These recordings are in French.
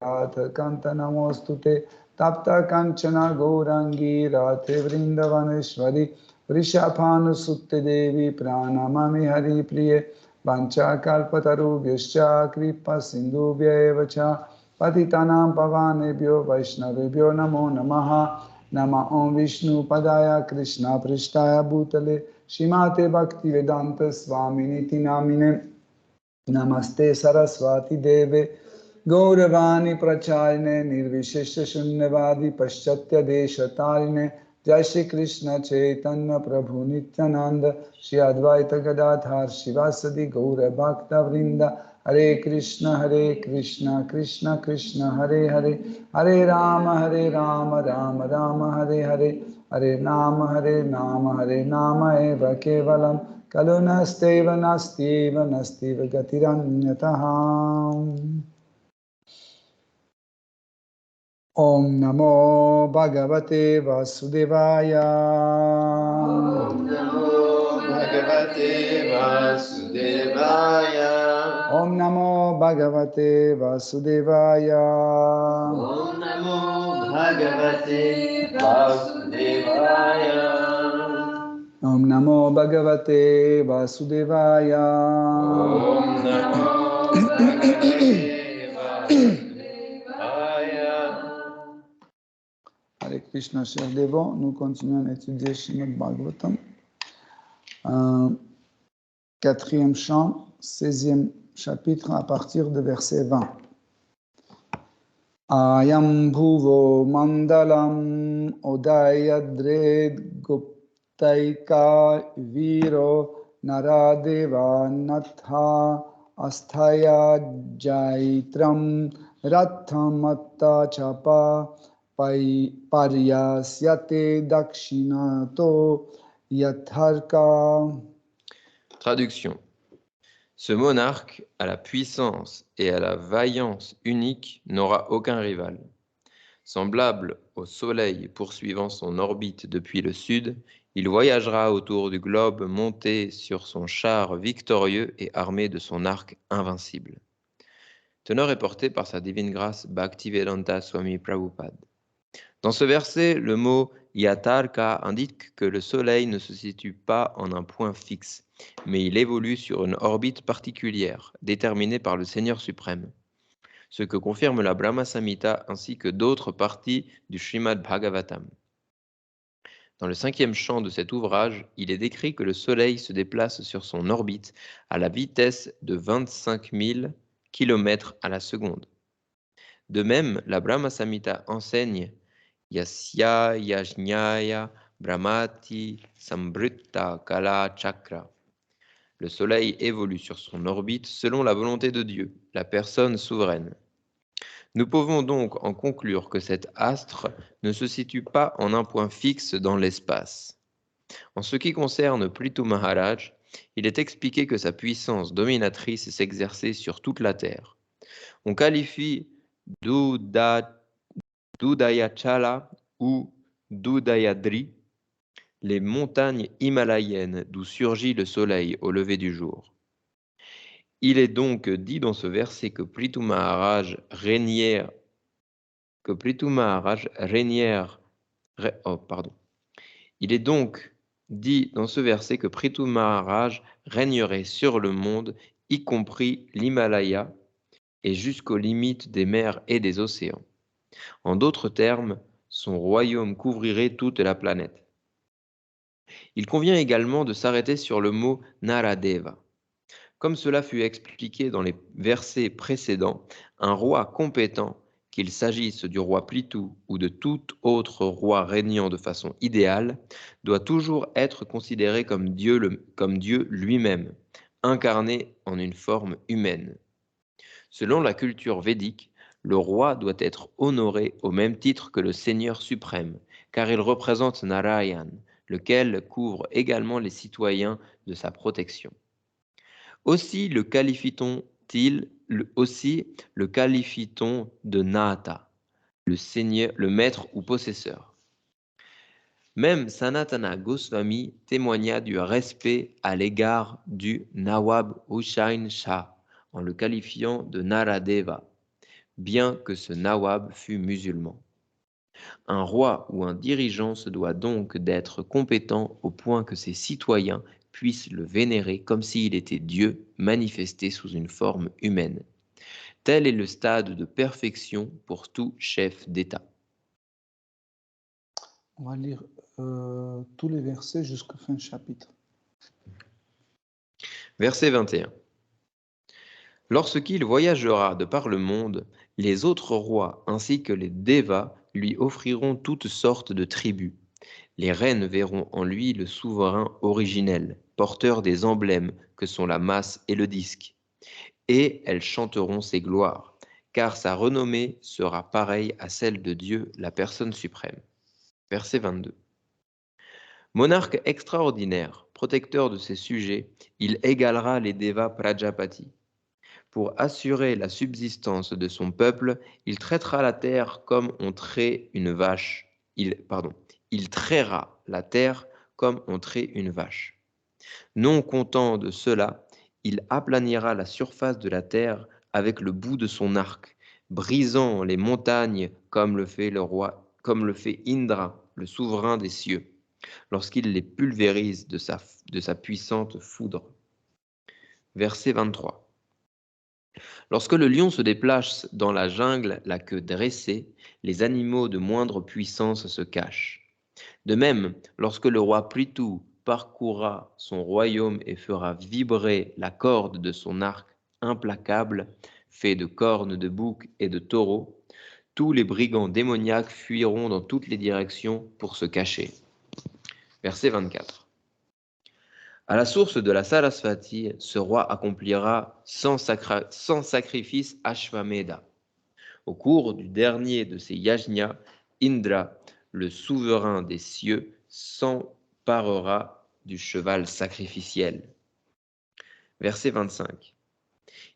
Kanta Namostute Tapta Kanchana Gaurangi Radhe Vrindavaneshwari Vrishabhanu Sutte Devi Pranamami Hari Priye Vancha Kalpatarubhyascha Kripa Sindhubhya Evacha Patitanam Pavanebhyo Vaishnavebhyo Namo Namaha Nama Om Vishnu Padaya Krishna Prishtaya Bhutale Shimate Bhaktivedanta Swaminiti Namine Namaste Saraswati Deve Gauravani Pracharine Nirvishesha Shunyavadi Paschatya Deshatarine Jai Shri Krishna Chaitanya Prabhu Nityananda Shri Advaita Gadadhar Shivasadi Gaura Bhakta Vrinda Hare Krishna Krishna Krishna Hare Hare Hare Rama Rama Rama Hare Hare Hare Nama Eva Kevalam Kalunasteva Nastiva Nastiva Gatiranyataha Om Namo Bhagavate Vasudevaya Om Namo Bhagavate Vasudevaya. Om Namo Bhagavate Vasudevaya Om Namo Bhagavate Vasudevaya. Om Namo Bhagavate Vasudevaya Om Namo Bhagavate Vasudevaya. Hare Krishna, chers dévots, nous continuons à étudier Srimad Bhagavatam. 4e chant, 16e chapitre à partir de verset 20. Ayam bhuvo mandalam odayadred guptaika viro naradeva natha asthaya jaitram rathamatta chapa paryasyate dakshinato yatharka. Traduction. Ce monarque, à la puissance et à la vaillance unique, n'aura aucun rival. Semblable au Soleil poursuivant son orbite depuis le sud, il voyagera autour du globe monté sur son char victorieux et armé de son arc invincible. Tenor est porté par sa divine grâce Bhaktivedanta Swami Prabhupada. Dans ce verset, le mot Yatarka indique que le Soleil ne se situe pas en un point fixe, mais il évolue sur une orbite particulière, déterminée par le Seigneur suprême. Ce que confirme la Brahma Samhita ainsi que d'autres parties du Srimad Bhagavatam. Dans le 5e chant de cet ouvrage, il est décrit que le Soleil se déplace sur son orbite à la vitesse de 25 000 km à la seconde. De même, la Brahma Samhita enseigne Yasya Yajñaya Brahmati Sambrutta Kala Chakra. Le Soleil évolue sur son orbite selon la volonté de Dieu, la personne souveraine. Nous pouvons donc en conclure que cet astre ne se situe pas en un point fixe dans l'espace. En ce qui concerne Prithu Maharaj, il est expliqué que sa puissance dominatrice s'exerçait sur toute la terre. On qualifie Dudayachala ou Dudayadri, les montagnes himalayennes d'où surgit le soleil au lever du jour. Il est donc dit dans ce verset que Prithu Maharaj régnerait sur le monde, y compris l'Himalaya, et jusqu'aux limites des mers et des océans. En d'autres termes, son royaume couvrirait toute la planète. Il convient également de s'arrêter sur le mot Naradeva. Comme cela fut expliqué dans les versets précédents, un roi compétent, qu'il s'agisse du roi Prithu ou de tout autre roi régnant de façon idéale, doit toujours être considéré comme Dieu lui-même, incarné en une forme humaine. Selon la culture védique, le roi doit être honoré au même titre que le Seigneur suprême, car il représente Narayan, lequel couvre également les citoyens de sa protection. Aussi le qualifie-t-on de Nata, le seigneur, le maître ou possesseur. Même Sanatana Goswami témoigna du respect à l'égard du Nawab Hussain Shah en le qualifiant de Naradeva, bien que ce nawab fût musulman. Un roi ou un dirigeant se doit donc d'être compétent au point que ses citoyens puissent le vénérer comme s'il était Dieu manifesté sous une forme humaine. Tel est le stade de perfection pour tout chef d'État. On va lire tous les versets jusqu'à fin chapitre. Verset 21. Lorsqu'il voyagera de par le monde, les autres rois ainsi que les Devas lui offriront toutes sortes de tribus. Les reines verront en lui le souverain originel, porteur des emblèmes que sont la masse et le disque. Et elles chanteront ses gloires, car sa renommée sera pareille à celle de Dieu, la personne suprême. Verset 22. Monarque extraordinaire, protecteur de ses sujets, il égalera les Devas Prajapati. Pour assurer la subsistance de son peuple, il traitera la terre comme on traite une vache. Il traira la terre comme on traite une vache. Non content de cela, il aplanira la surface de la terre avec le bout de son arc, brisant les montagnes comme le fait Indra, le souverain des cieux, lorsqu'il les pulvérise de sa puissante foudre. Verset 23. Lorsque le lion se déplace dans la jungle, la queue dressée, les animaux de moindre puissance se cachent. De même, lorsque le roi Prithu parcourra son royaume et fera vibrer la corde de son arc implacable, fait de cornes de bouc et de taureaux, tous les brigands démoniaques fuiront dans toutes les directions pour se cacher. Verset 24. À la source de la Sarasvati, ce roi accomplira sans sacrifice Ashvamedha. Au cours du dernier de ces yajnas, Indra, le souverain des cieux, s'emparera du cheval sacrificiel. Verset 25.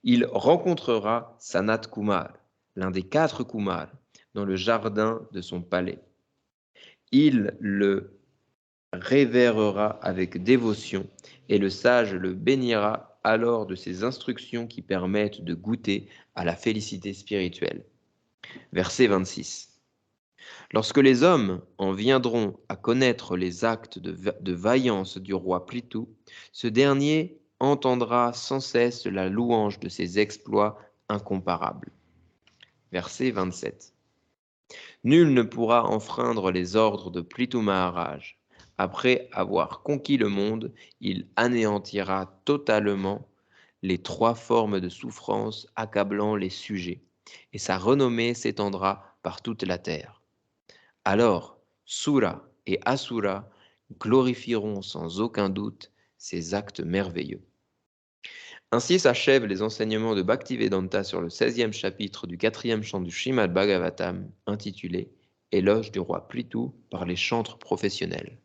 Il rencontrera Sanat Kumar, l'un des 4 Kumars, dans le jardin de son palais. Il le révérera avec dévotion, et le sage le bénira alors de ses instructions qui permettent de goûter à la félicité spirituelle. Verset 26. Lorsque les hommes en viendront à connaître les actes de vaillance du roi Prithu, ce dernier entendra sans cesse la louange de ses exploits incomparables. Verset 27. Nul ne pourra enfreindre les ordres de Prithu Maharaj. Après avoir conquis le monde, il anéantira totalement les 3 formes de souffrance accablant les sujets, et sa renommée s'étendra par toute la terre. Alors, Sura et Asura glorifieront sans aucun doute ces actes merveilleux. Ainsi s'achèvent les enseignements de Bhaktivedanta sur le 16e chapitre du 4e chant du Srimad Bhagavatam, intitulé « Éloge du roi Prithu par les chantres professionnels ».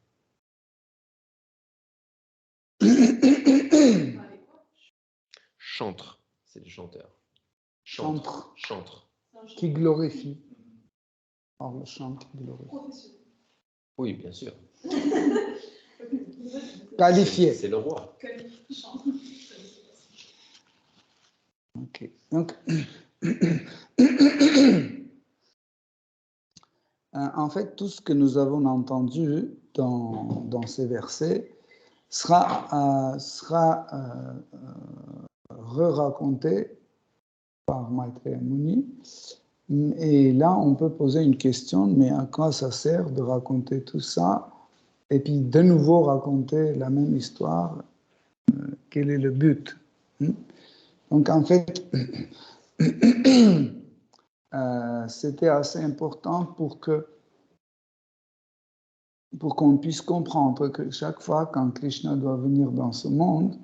Chantre, c'est le chanteur. Chantre. Chantre. Qui glorifie. Or, le chant qui glorifie. Oui, bien sûr. Qualifié. C'est le roi. Ok. Donc, en fait, tout ce que nous avons entendu dans ces versets sera re-raconté par Maitreya Muni. Et là, on peut poser une question, mais à quoi ça sert de raconter tout ça et puis de nouveau raconter la même histoire? Quel est le but? Donc, en fait, c'était assez important pour qu'on puisse comprendre que chaque fois quand Krishna doit venir dans ce monde,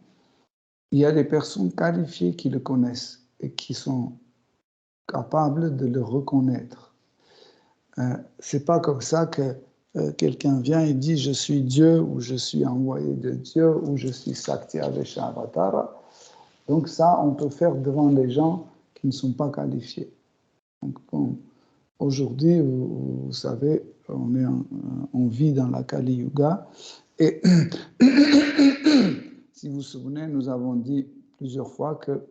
il y a des personnes qualifiées qui le connaissent et qui sont capables de le reconnaître. C'est pas comme ça que quelqu'un vient et dit je suis Dieu ou je suis envoyé de Dieu ou je suis Sakti Avesha Avatara. Donc ça, on peut faire devant des gens qui ne sont pas qualifiés. Donc, bon, aujourd'hui, vous savez, on vit dans la Kali Yuga et si vous vous souvenez, nous avons dit plusieurs fois que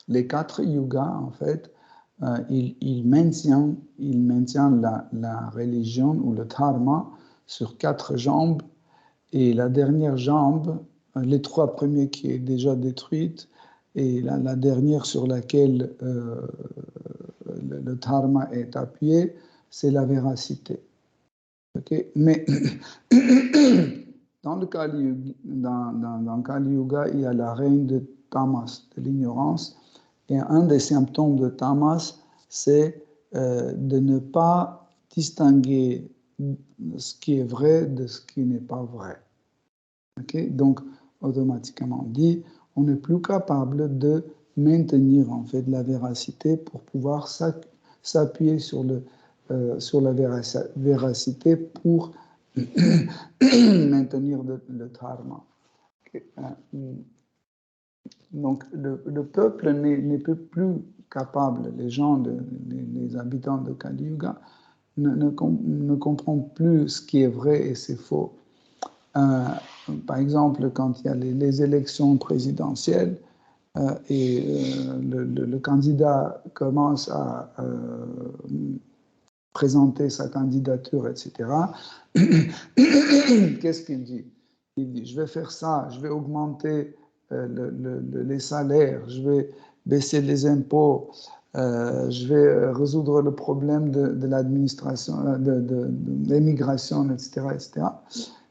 les 4 yugas, en fait, ils maintiennent la religion ou le dharma sur 4 jambes, et la dernière jambe, les 3 premiers qui est déjà détruite, et la dernière sur laquelle le dharma est appuyé, c'est la véracité. Okay? Mais dans le Kali Yuga, dans Kali Yuga, il y a la reine de tamas, de l'ignorance, et un des symptômes de tamas, c'est de ne pas distinguer ce qui est vrai de ce qui n'est pas vrai. Okay? Donc, automatiquement dit, on n'est plus capable de maintenir en fait la véracité pour pouvoir s'appuyer sur la véracité pour maintenir le dharma. Okay? Donc, le peuple n'est plus capable, les gens, les habitants de Kali Yuga, ne comprennent plus ce qui est vrai et c'est faux. Par exemple, quand il y a les élections présidentielles et le candidat commence à présenter sa candidature, etc., qu'est-ce qu'il dit? Il dit, je vais faire ça, je vais augmenter les salaires, je vais baisser les impôts, je vais résoudre le problème de l'administration, de l'immigration, etc., etc.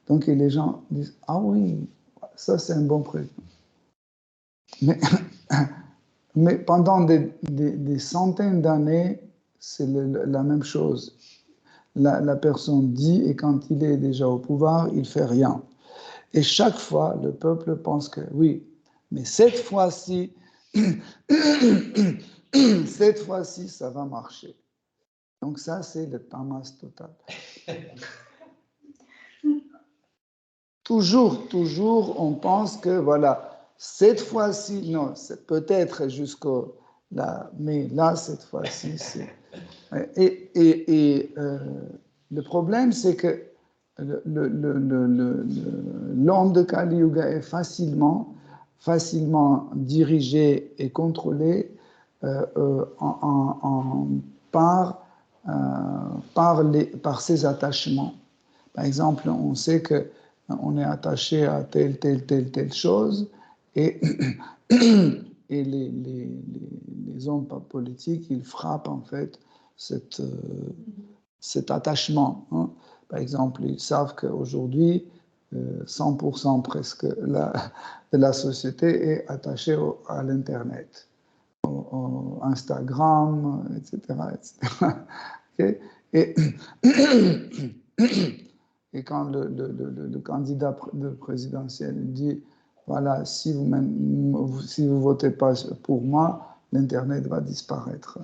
Donc, et les gens disent, ah oui, ça c'est un bon président. Mais pendant des centaines d'années, c'est la même chose. La personne dit, et quand il est déjà au pouvoir, il ne fait rien. Et chaque fois, le peuple pense que oui, mais cette fois-ci, ça va marcher. Donc ça, c'est le tamas total. Toujours, on pense que voilà, cette fois-ci, non, c'est peut-être jusqu'au là, mais là, cette fois-ci, c'est. Et le problème, c'est que l'homme de Kali Yuga est facilement dirigé et contrôlé par ses attachements. Par exemple, on sait que on est attaché à telle chose, et, et les hommes politiques, ils frappent en fait cet attachement. Hein. Par exemple, ils savent qu'aujourd'hui, 100% presque de la société est attachée à l'Internet, au Instagram, etc. Okay? Et quand le candidat présidentiel dit, voilà, si vous votez pas pour moi, l'Internet va disparaître.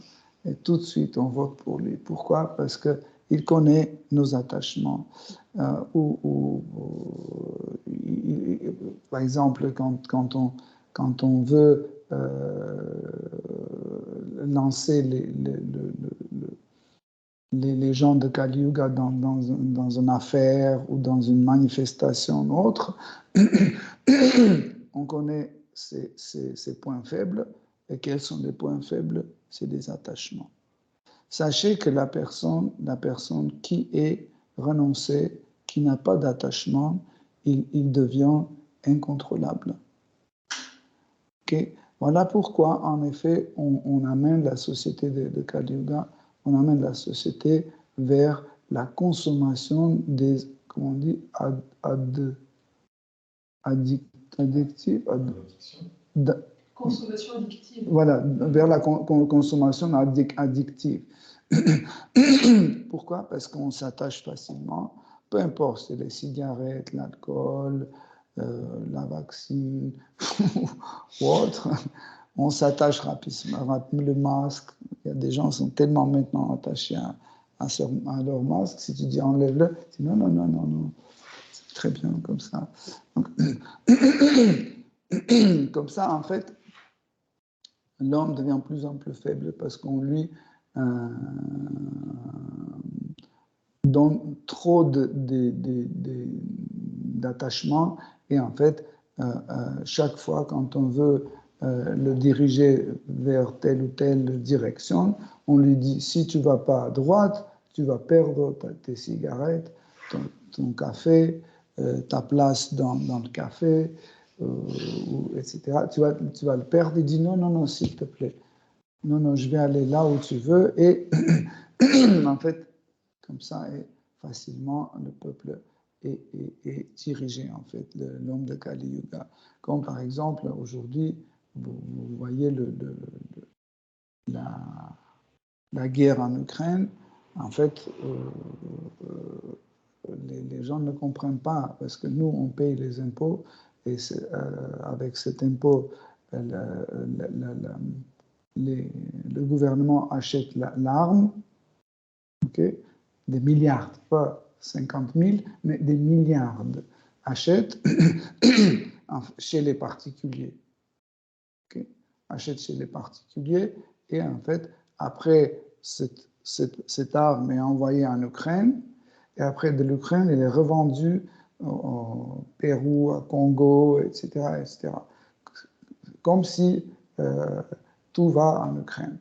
Et tout de suite, on vote pour lui. Pourquoi? Parce qu'il connaît nos attachements. Par exemple, quand on veut lancer les gens de Kali Yuga dans une affaire ou dans une manifestation autre, on connaît ses points faibles. Et quels sont les points faibles? C'est des attachements. Sachez que la personne qui est renoncée, qui n'a pas d'attachement, il devient incontrôlable. Okay? Voilà pourquoi, en effet, on amène la société de Kali Yuga, on amène la société vers la consommation des, comment on dit, addictive. Consommation addictive. Voilà, vers la consommation addictive. Pourquoi? Parce qu'on s'attache facilement, peu importe, c'est les cigarettes, l'alcool, la vaccine ou autre, on s'attache rapidement. Le masque, il y a des gens qui sont tellement maintenant attachés à leur masque, si tu dis enlève-le, tu dis non, c'est très bien comme ça. Donc, comme ça, en fait, l'homme devient de plus en plus faible parce qu'on lui donne trop d'attachement, et en fait, chaque fois quand on veut le diriger vers telle ou telle direction. On lui dit, si tu ne vas pas à droite, tu vas perdre tes cigarettes, ton café, ta place dans le café, etc. Tu vas le perdre. Il dit, non, non, non, s'il te plaît. Non, non, je vais aller là où tu veux. Et en fait, comme ça, et facilement, le peuple est dirigé, en fait, l'homme de Kali Yuga. Comme par exemple, aujourd'hui, vous voyez la guerre en Ukraine. En fait, les gens ne comprennent pas parce que nous, on paye les impôts et avec cet impôt, le gouvernement achète l'arme, okay? Des milliards, pas 50 000, mais des milliards achètent chez les particuliers. Okay? Achètent chez les particuliers et en fait, après, cette arme est envoyée en Ukraine et après de l'Ukraine, elle est revendue au Pérou, au Congo, etc., etc. Comme si tout va en Ukraine.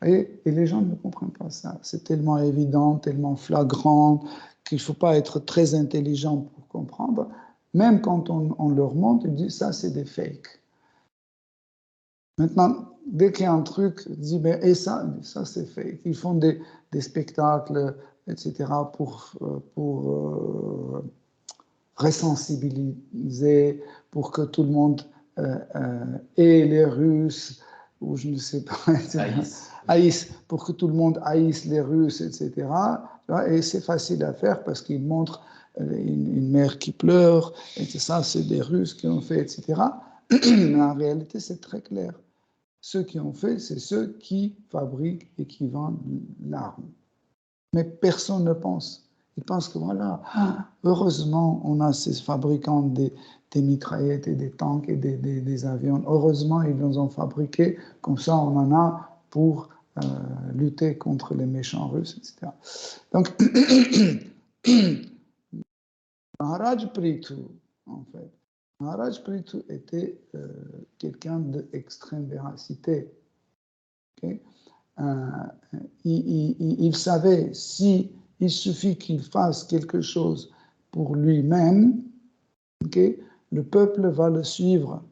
Et les gens ne comprennent pas ça. C'est tellement évident, tellement flagrant qu'il ne faut pas être très intelligent pour comprendre. Même quand on leur montre, ils disent ça, c'est des fakes. Maintenant, dès qu'il y a un truc, ils disent, mais et ça c'est fake. Ils font des spectacles, etc., pour resensibiliser, pour que tout le monde ait les Russes, ou je ne sais pas, haïs, pour que tout le monde haïsse les Russes, etc. Et c'est facile à faire parce qu'ils montrent une mère qui pleure, et ça, c'est des Russes qui ont fait, etc. Mais en réalité, c'est très clair. Ceux qui ont fait, c'est ceux qui fabriquent et qui vendent l'arme. Mais personne ne pense. Ils pensent que voilà, heureusement, on a ces fabricants des mitraillettes et des tanks et des avions. Heureusement, ils nous ont fabriqués. Comme ça, on en a pour lutter contre les méchants russes, etc. Donc, Maharaj Prithu, en fait, Maharaj Prithu était quelqu'un d'extrême véracité. Okay? Il savait si il suffit qu'il fasse quelque chose pour lui-même, okay, le peuple va le suivre.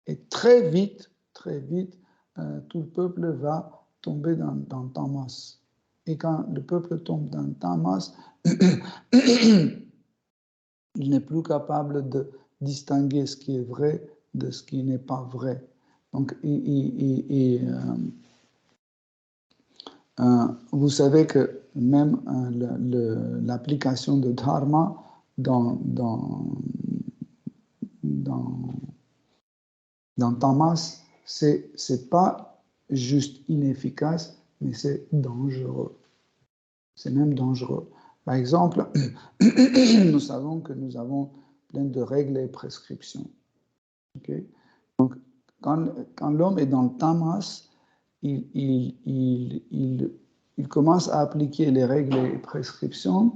Et très vite, tout le peuple va tomber dans tamas. Et quand le peuple tombe dans tamas, il n'est plus capable de distinguer ce qui est vrai de ce qui n'est pas vrai. Donc, vous savez que même l'application de dharma dans tamas, c'est pas juste inefficace, mais c'est dangereux. C'est même dangereux. Par exemple, nous savons que nous avons plein de règles et prescriptions. Okay? Donc, quand l'homme est dans le tamas, il commence à appliquer les règles et prescriptions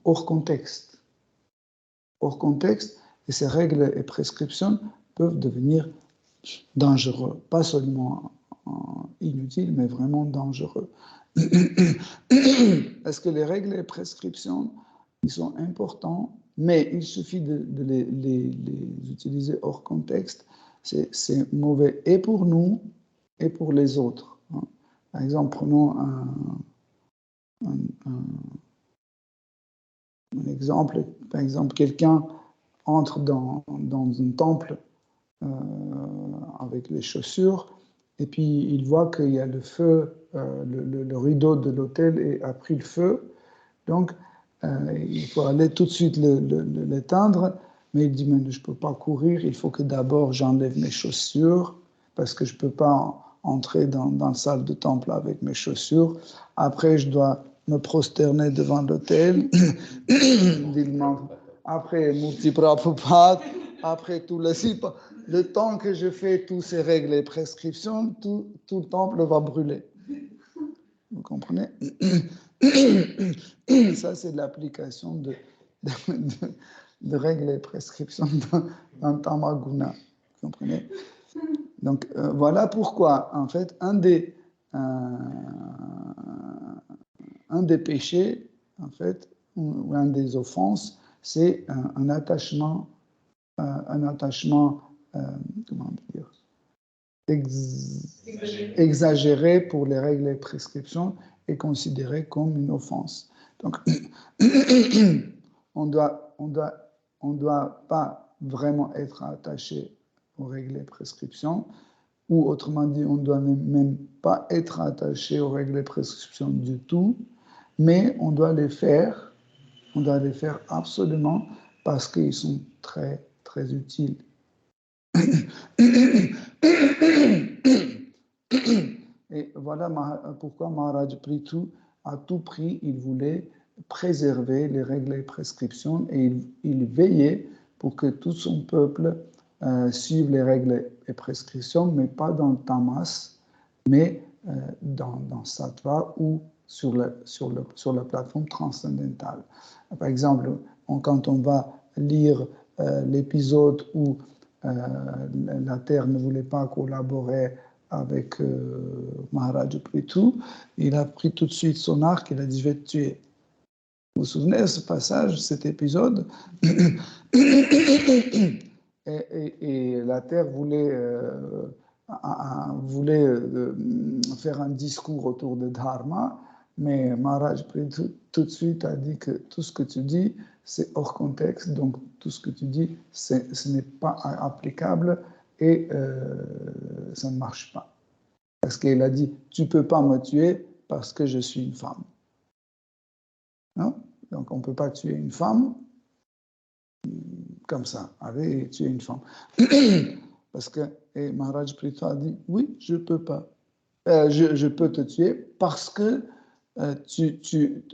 hors contexte. Hors contexte, et ces règles et prescriptions peuvent devenir dangereux. Pas seulement inutiles, mais vraiment dangereux. Parce que les règles et prescriptions, ils sont importants, mais il suffit de les utiliser hors contexte. C'est mauvais et pour nous et pour les autres. Par exemple, prenons un exemple. Par exemple, quelqu'un entre dans un temple avec les chaussures et puis il voit qu'il y a le feu, le rideau de l'autel a pris le feu. Donc, il faut aller tout de suite l'éteindre. Mais il dit, mais je ne peux pas courir, il faut que d'abord j'enlève mes chaussures parce que je ne peux pas entrer dans la salle de temple avec mes chaussures. Après, je dois me prosterner devant l'autel. Après, Murti Prabhupada, après tout le temps que je fais toutes ces règles et prescriptions, tout le temple va brûler. Vous comprenez? Ça, c'est l'application de règles et prescriptions dans Tamaguna. Vous comprenez? Donc, voilà pourquoi, en fait, un des péchés, en fait, ou un des offenses, c'est un attachement, comment dire, exagéré pour les règles et prescriptions est considéré comme une offense. Donc, on doit pas vraiment être attaché aux règles et prescriptions, ou autrement dit, on ne doit même pas être attaché aux règles et prescriptions du tout, mais on doit les faire absolument parce qu'ils sont très, très utiles. Et voilà pourquoi Maharaj Prithu, à tout prix, il voulait préserver les règles et prescriptions et il veillait pour que tout son peuple suive les règles et prescriptions, mais pas dans le tamas, mais dans sattva ou sur la plateforme transcendantale. Par exemple, quand on va lire l'épisode où la Terre ne voulait pas collaborer avec Maharaj Prithu, il a pris tout de suite son arc, il a dit « je vais te tuer ». Vous vous souvenez de ce passage, cet épisode? Et la Terre voulait faire un discours autour de Dharma, mais Maharaj Prithu tout de suite a dit que tout ce que tu dis, c'est hors contexte, donc tout ce que tu dis, ce n'est pas applicable et ça ne marche pas. Parce qu'il a dit, tu ne peux pas me tuer parce que je suis une femme. Non? Donc on ne peut pas tuer une femme comme ça, allez tuer une femme. Parce que et Maharaj Prithu a dit, oui, je ne peux pas. Je peux te tuer parce que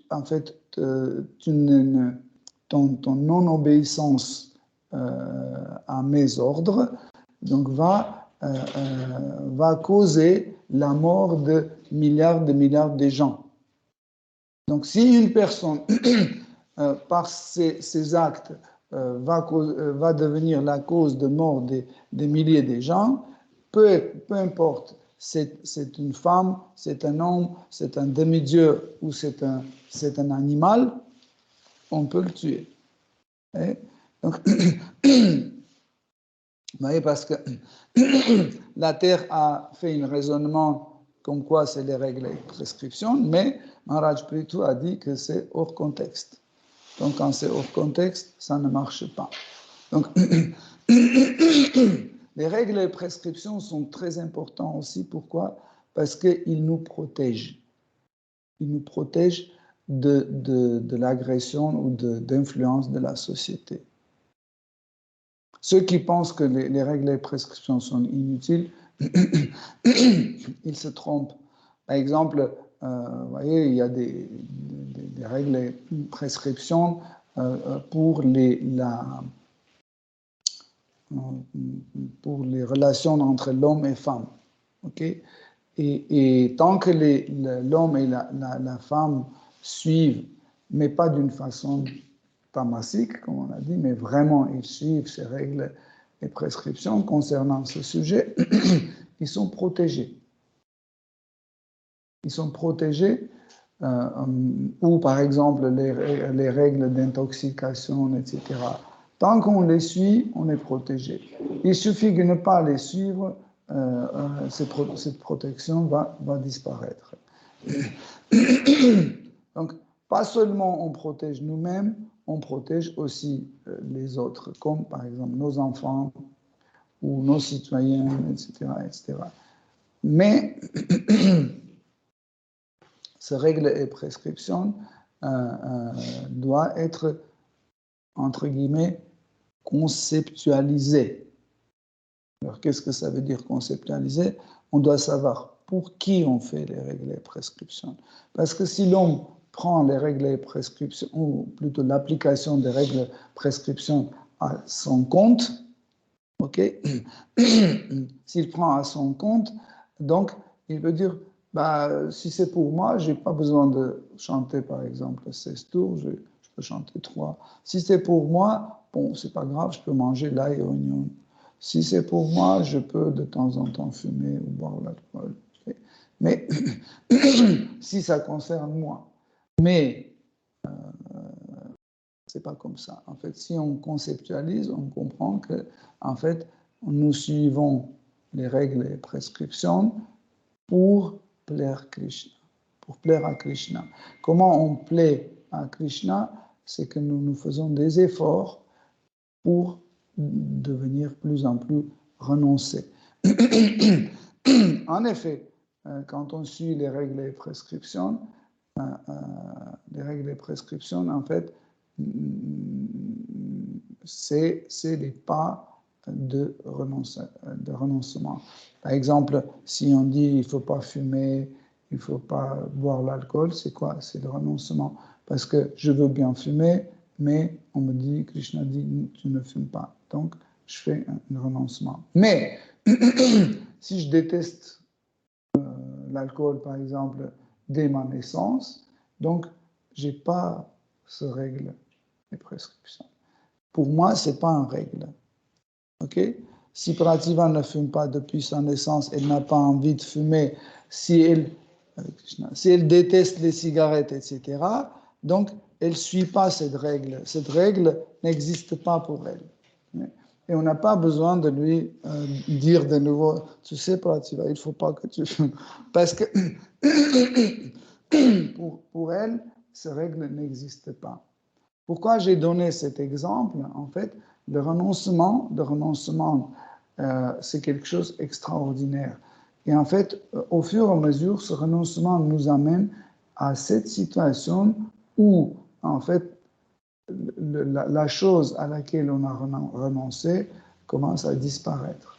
en fait, ton non-obéissance à mes ordres donc va causer la mort de milliards de gens. Donc si une personne, par ses actes, va devenir la cause de mort des milliers de gens, peu importe, c'est une femme, c'est un homme, c'est un demi-dieu ou c'est un animal, on peut le tuer. Et donc, vous voyez, parce que la Terre a fait un raisonnement comme quoi c'est les règles et prescriptions, mais Maharaj Prithu a dit que c'est hors contexte. Donc quand c'est hors contexte, ça ne marche pas. Donc les règles et prescriptions sont très importantes aussi. Pourquoi? Parce qu'ils nous protègent. Ils nous protègent de l'agression ou d'influence de la société. Ceux qui pensent que les règles et prescriptions sont inutiles, ils se trompent. Par exemple, vous voyez, il y a des règles et prescriptions pour les relations entre l'homme et femme. Okay? Et tant que l'homme et la femme suivent, mais pas d'une façon tamasique, comme on a dit, mais vraiment ils suivent ces règles et prescriptions concernant ce sujet, ils sont protégés. Ils sont protégés, ou par exemple les règles d'intoxication, etc. Tant qu'on les suit, on est protégé. Il suffit de ne pas les suivre, cette protection va disparaître. Donc, pas seulement on protège nous-mêmes, on protège aussi les autres, comme par exemple nos enfants ou nos citoyens, etc. etc. Mais ces règles et prescriptions doivent être, entre guillemets, conceptualisées. Alors, qu'est-ce que ça veut dire conceptualiser? On doit savoir pour qui on fait les règles et prescriptions. Parce que si l'homme prend les règles et prescriptions, ou plutôt l'application des règles et prescriptions à son compte, ok, s'il prend à son compte, donc il veut dire, bah, si c'est pour moi, je n'ai pas besoin de chanter par exemple 16 tours, je peux chanter 3. Si c'est pour moi, bon, c'est pas grave, je peux manger l'ail et oignon. Si c'est pour moi, je peux de temps en temps fumer ou boire l'alcool. Mais si ça concerne moi. Mais c'est pas comme ça. En fait, si on conceptualise, on comprend que, en fait, nous suivons les règles et prescriptions pour plaire Krishna, pour plaire à Krishna. Comment on plaît à Krishna? C'est que nous faisons des efforts pour devenir plus en plus renoncés. En effet, quand on suit les règles et prescriptions, en fait, c'est les pas de renoncement. Par exemple, si on dit il ne faut pas fumer, il ne faut pas boire l'alcool, c'est quoi? C'est le renoncement. Parce que je veux bien fumer, mais on me dit, Krishna dit, tu ne fumes pas. Donc, je fais un renoncement. Mais, si je déteste l'alcool, par exemple, dès ma naissance, donc, je n'ai pas ce règle et prescription. Pour moi, ce n'est pas une règle. Ok? Si Pratibha ne fume pas depuis sa naissance, elle n'a pas envie de fumer, si elle déteste les cigarettes, etc., donc elle ne suit pas cette règle. Cette règle n'existe pas pour elle. Et on n'a pas besoin de lui dire de nouveau, tu sais, Pratibha, il ne faut pas que tu fumes. Parce que pour elle, ces règles n'existent pas. Pourquoi j'ai donné cet exemple? En fait, le renoncement, c'est quelque chose d'extraordinaire. Et en fait, au fur et à mesure, ce renoncement nous amène à cette situation où, en fait, la chose à laquelle on a renoncé commence à disparaître.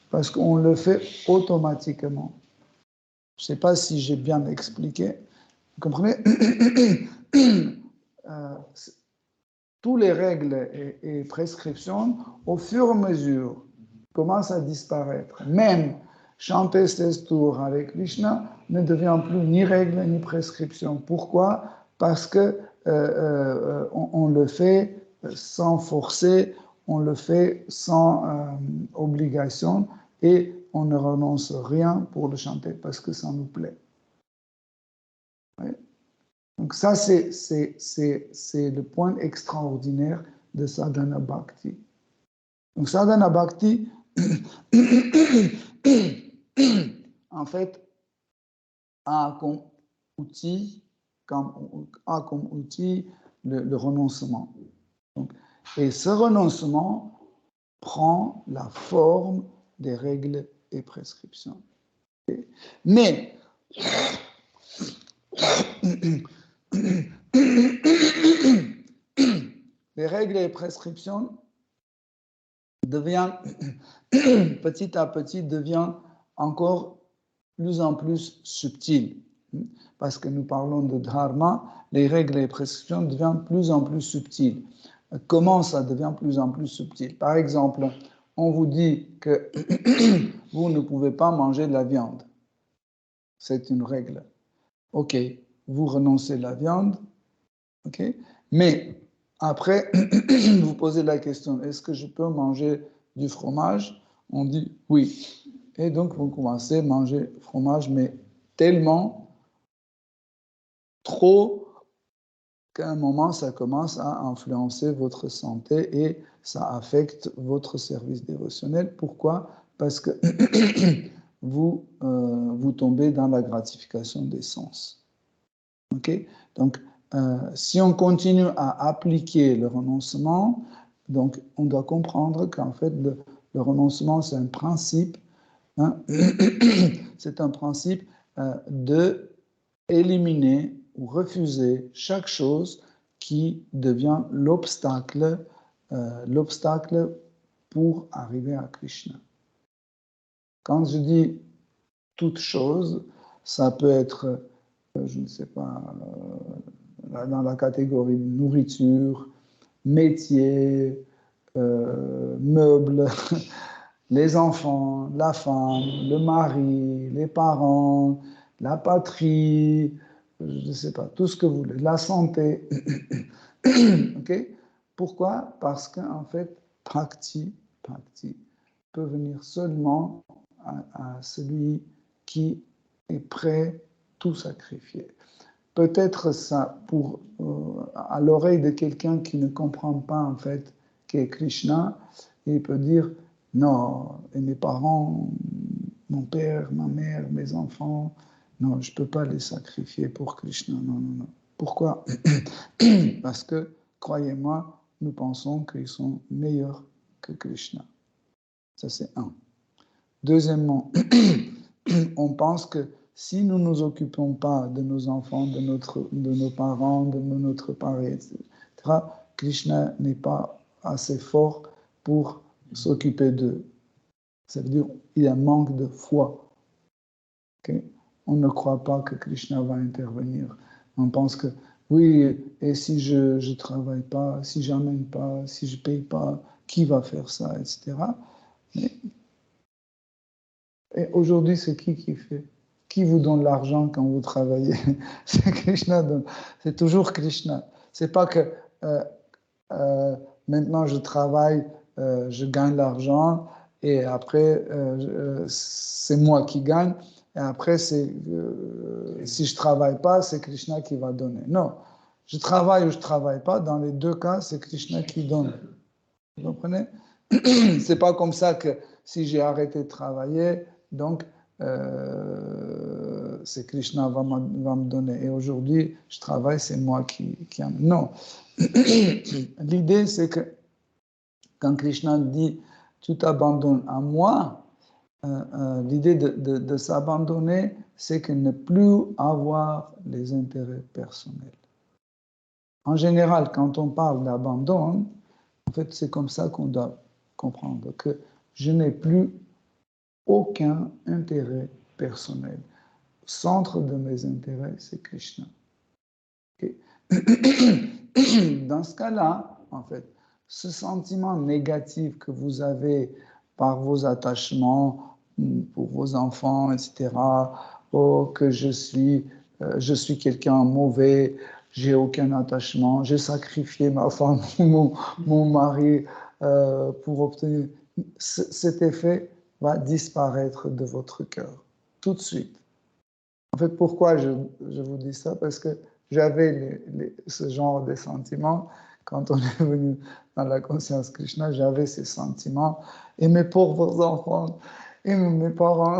Parce qu'on le fait automatiquement. Je ne sais pas si j'ai bien expliqué. Vous comprenez? Toutes les règles et prescriptions, au fur et à mesure, commencent à disparaître. Même chanter 16 tours avec Krishna ne devient plus ni règle ni prescription. Pourquoi? Parce que on le fait sans forcer, on le fait sans obligation et on ne renonce rien pour le chanter parce que ça nous plaît. Oui. Donc ça, c'est le point extraordinaire de Sadhana Bhakti. Donc Sadhana Bhakti, en fait, a comme outil, le renoncement. Donc, et ce renoncement prend la forme des règles et prescriptions. Mais les règles et prescriptions deviennent petit à petit encore plus en plus subtiles. Parce que nous parlons de dharma, les règles et prescriptions deviennent de plus en plus subtiles. Comment ça devient de plus en plus subtil? Par exemple, on vous dit que vous ne pouvez pas manger de la viande. C'est une règle. Ok, vous renoncez à la viande, ok, mais après, vous posez la question, est-ce que je peux manger du fromage? On dit oui. Et donc, vous commencez à manger fromage, mais tellement trop qu'à un moment, ça commence à influencer votre santé et ça affecte votre service dévotionnel. Pourquoi? Parce que vous tombez dans la gratification des sens. Okay? Donc, si on continue à appliquer le renoncement, donc on doit comprendre qu'en fait, le renoncement, c'est un principe, hein, c'est un principe de éliminer ou refuser chaque chose qui devient l'obstacle pour arriver à Krishna. Quand je dis toute chose, ça peut être, je ne sais pas, dans la catégorie nourriture, métier, meubles, les enfants, la femme, le mari, les parents, la patrie, je ne sais pas, tout ce que vous voulez, la santé. Okay? Pourquoi? Parce qu'en fait, Bhakti, bhakti peut venir seulement à celui qui est prêt tout sacrifier. Peut-être ça à l'oreille de quelqu'un qui ne comprend pas en fait qu'est Krishna, il peut dire non, et mes parents, mon père, ma mère, mes enfants, non, je ne peux pas les sacrifier pour Krishna, non, non, non. Pourquoi? Parce que, croyez-moi, nous pensons qu'ils sont meilleurs que Krishna. Ça, c'est un. Deuxièmement, on pense que si nous ne nous occupons pas de nos enfants, de nos parents, de notre pari, etc., Krishna n'est pas assez fort pour s'occuper d'eux. Ça veut dire qu'il y a un manque de foi. Okay? On ne croit pas que Krishna va intervenir. On pense que oui, et si je ne travaille pas, si je n'amène pas, si je ne paye pas, qui va faire ça, etc. Et aujourd'hui, c'est qui fait? Qui vous donne l'argent quand vous travaillez? C'est Krishna. C'est toujours Krishna. C'est pas que maintenant je travaille, je gagne l'argent et après c'est moi qui gagne. Et après, si je travaille pas, c'est Krishna qui va donner. Non, je travaille ou je travaille pas. Dans les deux cas, c'est Krishna qui donne. Vous comprenez? C'est pas comme ça que si j'ai arrêté de travailler, donc c'est Krishna va me donner. Et aujourd'hui, je travaille, c'est moi qui amène. Non. L'idée, c'est que quand Krishna dit tu t'abandonnes à moi, l'idée de s'abandonner, c'est que ne plus avoir les intérêts personnels. En général, quand on parle d'abandon, en fait, c'est comme ça qu'on doit comprendre que je n'ai plus aucun intérêt personnel. Le centre de mes intérêts, c'est Krishna. Okay. Dans ce cas-là, en fait, ce sentiment négatif que vous avez par vos attachements pour vos enfants, etc., oh, que je suis quelqu'un mauvais, j'ai aucun attachement, j'ai sacrifié ma femme, mon mari pour obtenir... Cet effet va disparaître de votre cœur, tout de suite. En fait, pourquoi je vous dis ça? Parce que j'avais ce genre de sentiments. Quand on est venu dans la conscience Krishna, j'avais ces sentiments. Et mes pauvres enfants, et mes parents,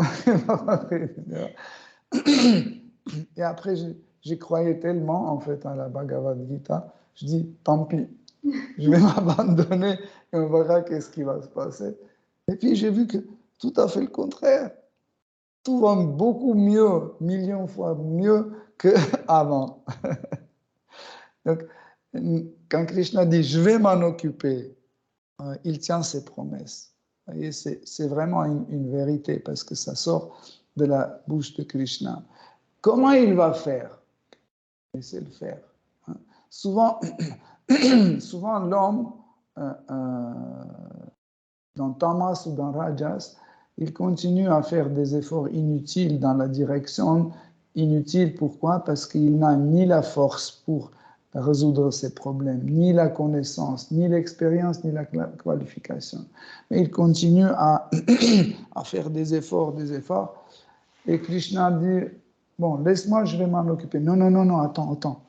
et après, j'y croyais tellement, en fait, à la Bhagavad Gita, je dis, tant pis, je vais m'abandonner et on verra qu'est-ce qui va se passer. Et puis, j'ai vu que tout à fait le contraire. Tout va beaucoup mieux, millions de fois mieux qu'avant. Donc, quand Krishna dit « je vais m'en occuper », il tient ses promesses. Et c'est vraiment une vérité parce que ça sort de la bouche de Krishna. Comment il va faire? Il sait le faire. Souvent, l'homme, dans Tamas ou dans Rajas, il continue à faire des efforts inutiles dans la direction. Inutiles, pourquoi? Parce qu'il n'a ni la force pour résoudre ses problèmes, ni la connaissance, ni l'expérience, ni la qualification. Mais il continue à faire des efforts. Et Krishna dit, bon, laisse-moi, je vais m'en occuper. Non, non, non, non, attends,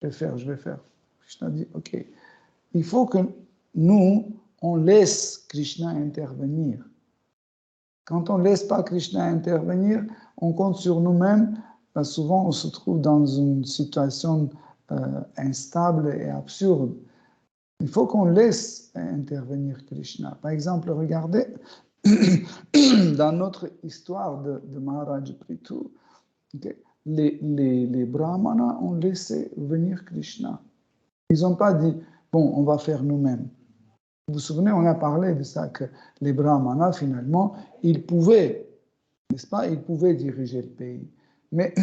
je vais faire. Krishna dit, ok, il faut que nous, on laisse Krishna intervenir. Quand on ne laisse pas Krishna intervenir, on compte sur nous-mêmes. Souvent, on se trouve dans une situation instable et absurde. Il faut qu'on laisse intervenir Krishna. Par exemple, regardez, dans notre histoire de Maharaj Prithu, okay, les brahmanas ont laissé venir Krishna. Ils n'ont pas dit, bon, on va faire nous-mêmes. Vous vous souvenez, on a parlé de ça, que les brahmanas, finalement, ils pouvaient, n'est-ce pas, ils pouvaient diriger le pays. Mais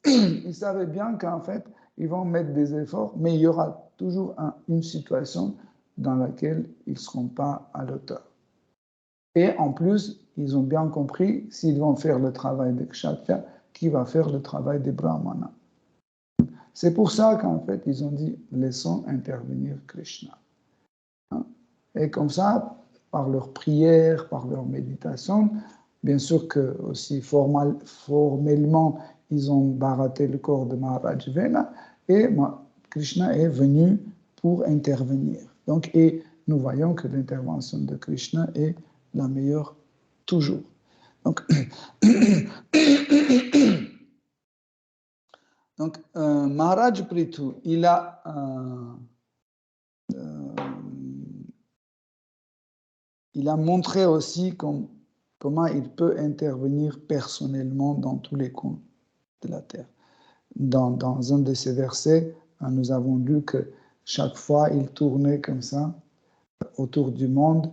ils savaient bien qu'en fait, ils vont mettre des efforts, mais il y aura toujours une situation dans laquelle ils ne seront pas à l'auteur. Et en plus, ils ont bien compris, s'ils vont faire le travail des kshatriya, qui va faire le travail des brahmanas. C'est pour ça qu'en fait, ils ont dit, laissons intervenir Krishna. Et comme ça, par leur prière, par leur méditation, bien sûr que aussi formellement, ils ont baraté le corps de Maharaj Vena et Krishna est venu pour intervenir. Donc, et nous voyons que l'intervention de Krishna est la meilleure toujours. Donc, Maharaj Prithu, il a montré aussi comment il peut intervenir personnellement dans tous les coins de la terre. Dans un de ces versets, nous avons lu que chaque fois il tournait comme ça autour du monde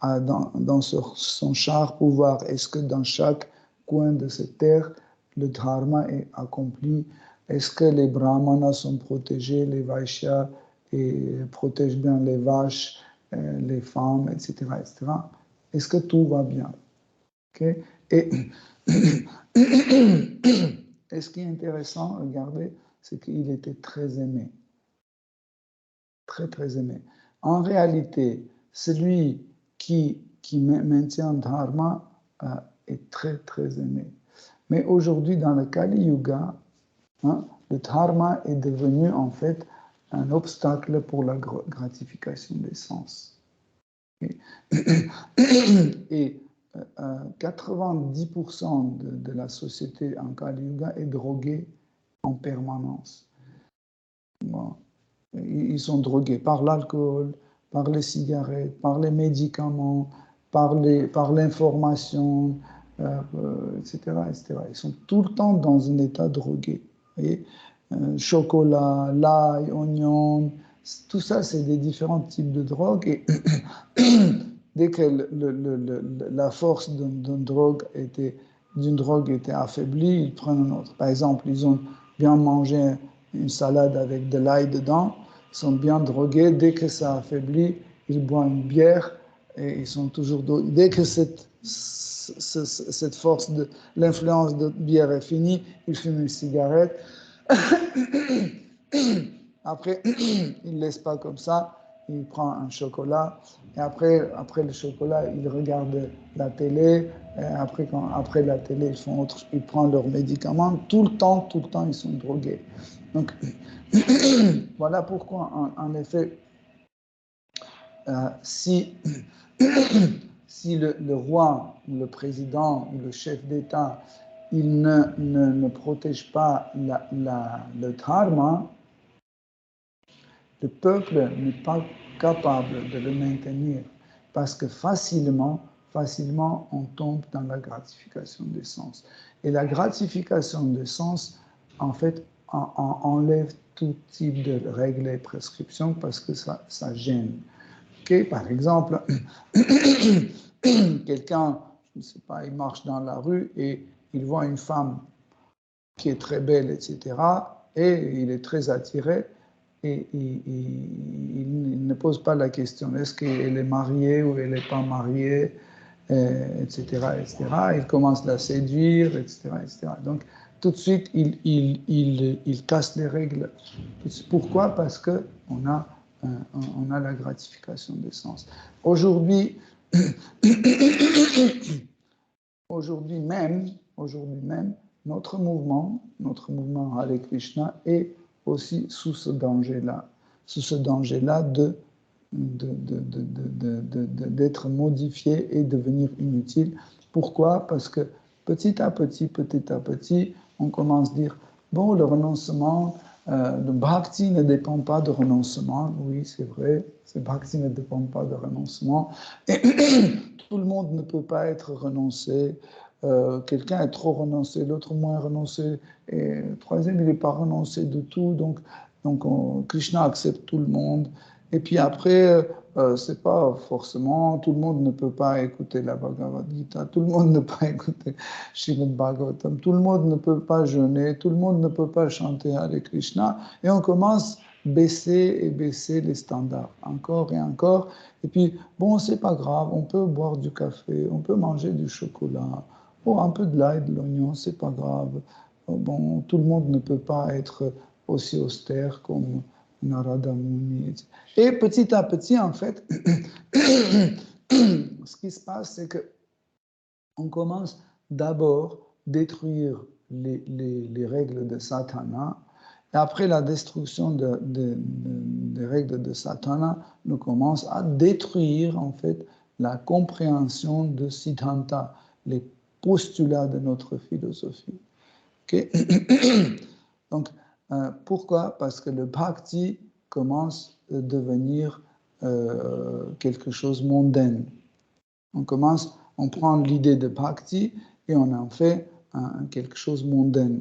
dans son char pour voir est-ce que dans chaque coin de cette terre le dharma est accompli, est-ce que les brahmanas sont protégés, les vaishyas protègent bien les vaches, les femmes, etc., etc. Est-ce que tout va bien? Okay? Et ce qui est intéressant, regardez, c'est qu'il était très aimé. Très, très aimé. En réalité, celui qui maintient le dharma est très, très aimé. Mais aujourd'hui, dans le Kali Yuga, le dharma est devenu en fait un obstacle pour la gratification des sens. Et 90% de la société en Kali Yuga est droguée en permanence. Bon. Ils sont drogués par l'alcool, par les cigarettes, par les médicaments, par l'information, etc., etc. Ils sont tout le temps dans un état drogué. Vous voyez, chocolat, l'ail, oignon, tout ça, c'est des différents types de drogues. Et dès que la force d'une drogue était affaiblie, ils prennent un autre. Par exemple, ils ont bien mangé une salade avec de l'ail dedans, ils sont bien drogués. Dès que ça affaiblit, ils boivent une bière et ils sont toujours drogués. Dès que cette force de l'influence de bière est finie, ils fument une cigarette. Après, il ne laisse pas comme ça, il prend un chocolat, et après le chocolat, il regarde la télé, et après la télé, ils prennent leurs médicaments, tout le temps, ils sont drogués. Donc, voilà pourquoi, en effet, si le roi, le président, ou le chef d'État, il ne protège pas le dharma, le peuple n'est pas capable de le maintenir parce que facilement, on tombe dans la gratification des sens. Et la gratification des sens, en fait, enlève tout type de règles et prescriptions parce que ça gêne. Okay? Par exemple, quelqu'un, je ne sais pas, il marche dans la rue et il voit une femme qui est très belle, etc., et il est très attiré. Et il ne pose pas la question est-ce qu'elle est mariée ou elle n'est pas mariée, etc., etc. Il commence à la séduire, etc., etc. Donc, tout de suite, il casse les règles. Pourquoi? Parce qu'on a la gratification des sens. Aujourd'hui même, notre mouvement Hare Krishna est aussi sous ce danger-là d'être modifié et devenir inutile. Pourquoi? Parce que petit à petit, on commence à dire, bon, le renoncement, le bhakti ne dépend pas de renoncement. Oui, c'est vrai, ce bhakti ne dépend pas de renoncement. Et tout le monde ne peut pas être renoncé. Quelqu'un est trop renoncé, l'autre moins renoncé, et le troisième, il n'est pas renoncé de tout. Donc Krishna accepte tout le monde. Et puis après, c'est pas forcément, tout le monde ne peut pas écouter la Bhagavad Gita, tout le monde ne peut pas écouter Srimad Bhagavatam, tout le monde ne peut pas jeûner, tout le monde ne peut pas chanter Hare Krishna. Et on commence à baisser les standards, encore et encore. Et puis, bon, c'est pas grave, on peut boire du café, on peut manger du chocolat, un peu de l'ail, de l'oignon, c'est pas grave. Bon, tout le monde ne peut pas être aussi austère comme Narada Muni. Et petit à petit, en fait, ce qui se passe, c'est que on commence d'abord détruire les règles de Satana. Et après la destruction des règles de Satana, nous commençons à détruire en fait la compréhension de Siddhanta, les postulats de notre philosophie. Okay? Donc, pourquoi? Parce que le bhakti commence à devenir quelque chose mondain. On prend l'idée de bhakti et on en fait quelque chose mondain,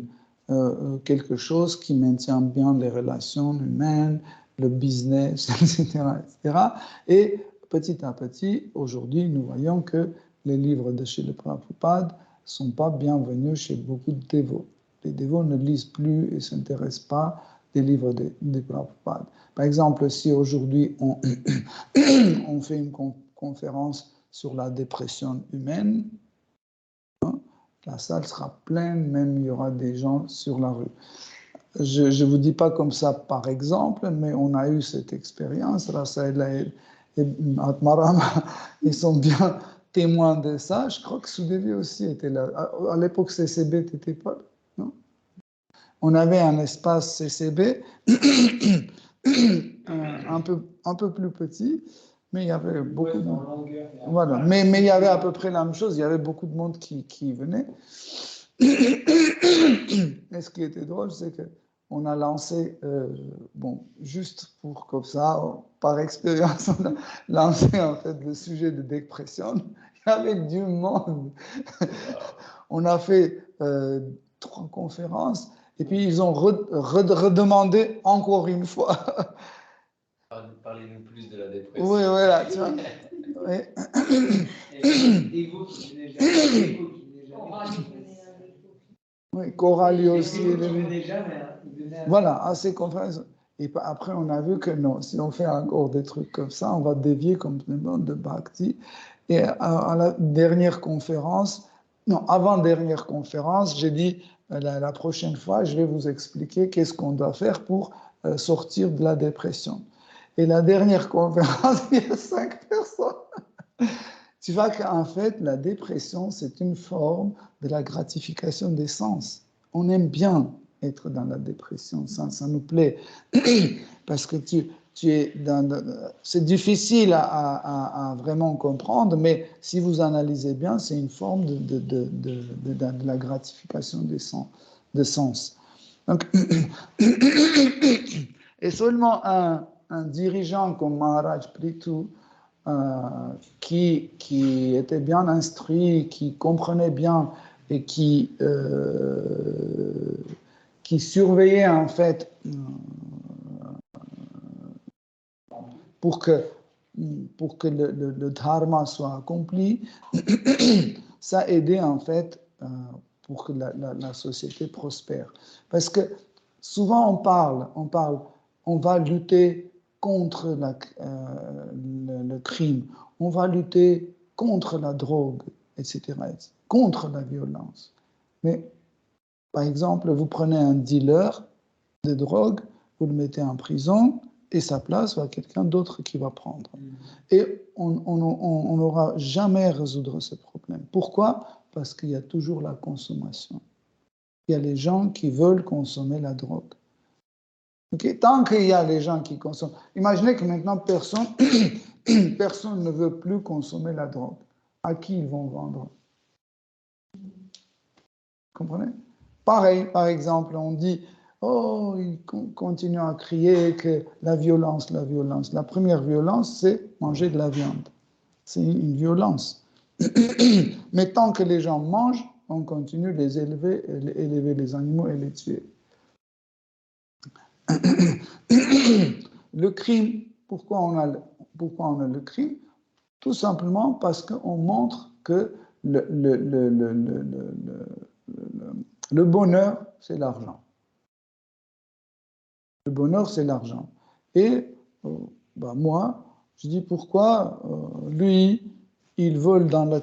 quelque chose qui maintient bien les relations humaines, le business, etc., etc. Et petit à petit, aujourd'hui, nous voyons que les livres de Srila Prabhupada ne sont pas bienvenus chez beaucoup de dévots. Les dévots ne lisent plus et ne s'intéressent pas des livres de Prabhupada. Par exemple, si aujourd'hui on fait une conférence sur la dépression humaine, hein, la salle sera pleine, même il y aura des gens sur la rue. Je ne vous dis pas comme ça par exemple, mais on a eu cette expérience. Rasaela et Atmarama, ils sont bien témoins de ça. Je crois que Sudevi aussi était là. À l'époque, CCB, tu n'étais pas là, non? On avait un espace CCB un peu plus petit, mais il y avait beaucoup de... Voilà. Mais il y avait à peu près la même chose, il y avait beaucoup de monde qui venait. Et ce qui était drôle, c'est qu'on a lancé, bon, juste pour comme ça, par expérience, on a lancé en fait le sujet de dépression. Il y avait du monde. On a fait 3 conférences, et puis ils ont redemandé encore une fois. Parlez-nous plus de la dépression. Oui, voilà, tu vois. Oui. Oui, Coralie aussi. Voilà, à ces conférences. Et après, on a vu que non, si on fait encore des trucs comme ça, on va dévier complètement de Bhakti. Et à la dernière conférence, non, avant-dernière conférence, j'ai dit la prochaine fois, je vais vous expliquer qu'est-ce qu'on doit faire pour sortir de la dépression. Et la dernière conférence, il y a 5 personnes. Tu vois qu'en fait, la dépression, c'est une forme de la gratification des sens. On aime bien être dans la dépression, ça nous plaît, parce que c'est difficile à vraiment comprendre, mais si vous analysez bien, c'est une forme de la gratification des sens. Donc, et seulement un dirigeant comme Maharaj Prithu, qui était bien instruit, qui comprenait bien et qui surveillait en fait pour que le dharma soit accompli, ça aidait en fait pour que la société prospère. Parce que souvent on va lutter contre le crime, on va lutter contre la drogue, etc., contre la violence. Mais, par exemple, vous prenez un dealer de drogue, vous le mettez en prison, et sa place va quelqu'un d'autre qui va prendre. Et on n'aura jamais à résoudre ce problème. Pourquoi? Parce qu'il y a toujours la consommation. Il y a les gens qui veulent consommer la drogue. Okay? Tant qu'il y a les gens qui consomment. Imaginez que maintenant, personne ne veut plus consommer la drogue. À qui ils vont vendre? Vous comprenez? Pareil, par exemple, on dit, oh, ils continuent à crier que la violence. La première violence, c'est manger de la viande. C'est une violence. Mais tant que les gens mangent, on continue de les élever les animaux et les tuer. Le crime, pourquoi on a le crime? Tout simplement parce qu'on montre que le bonheur, c'est l'argent. Le bonheur, c'est l'argent. Et moi, je dis pourquoi lui, il vole dans la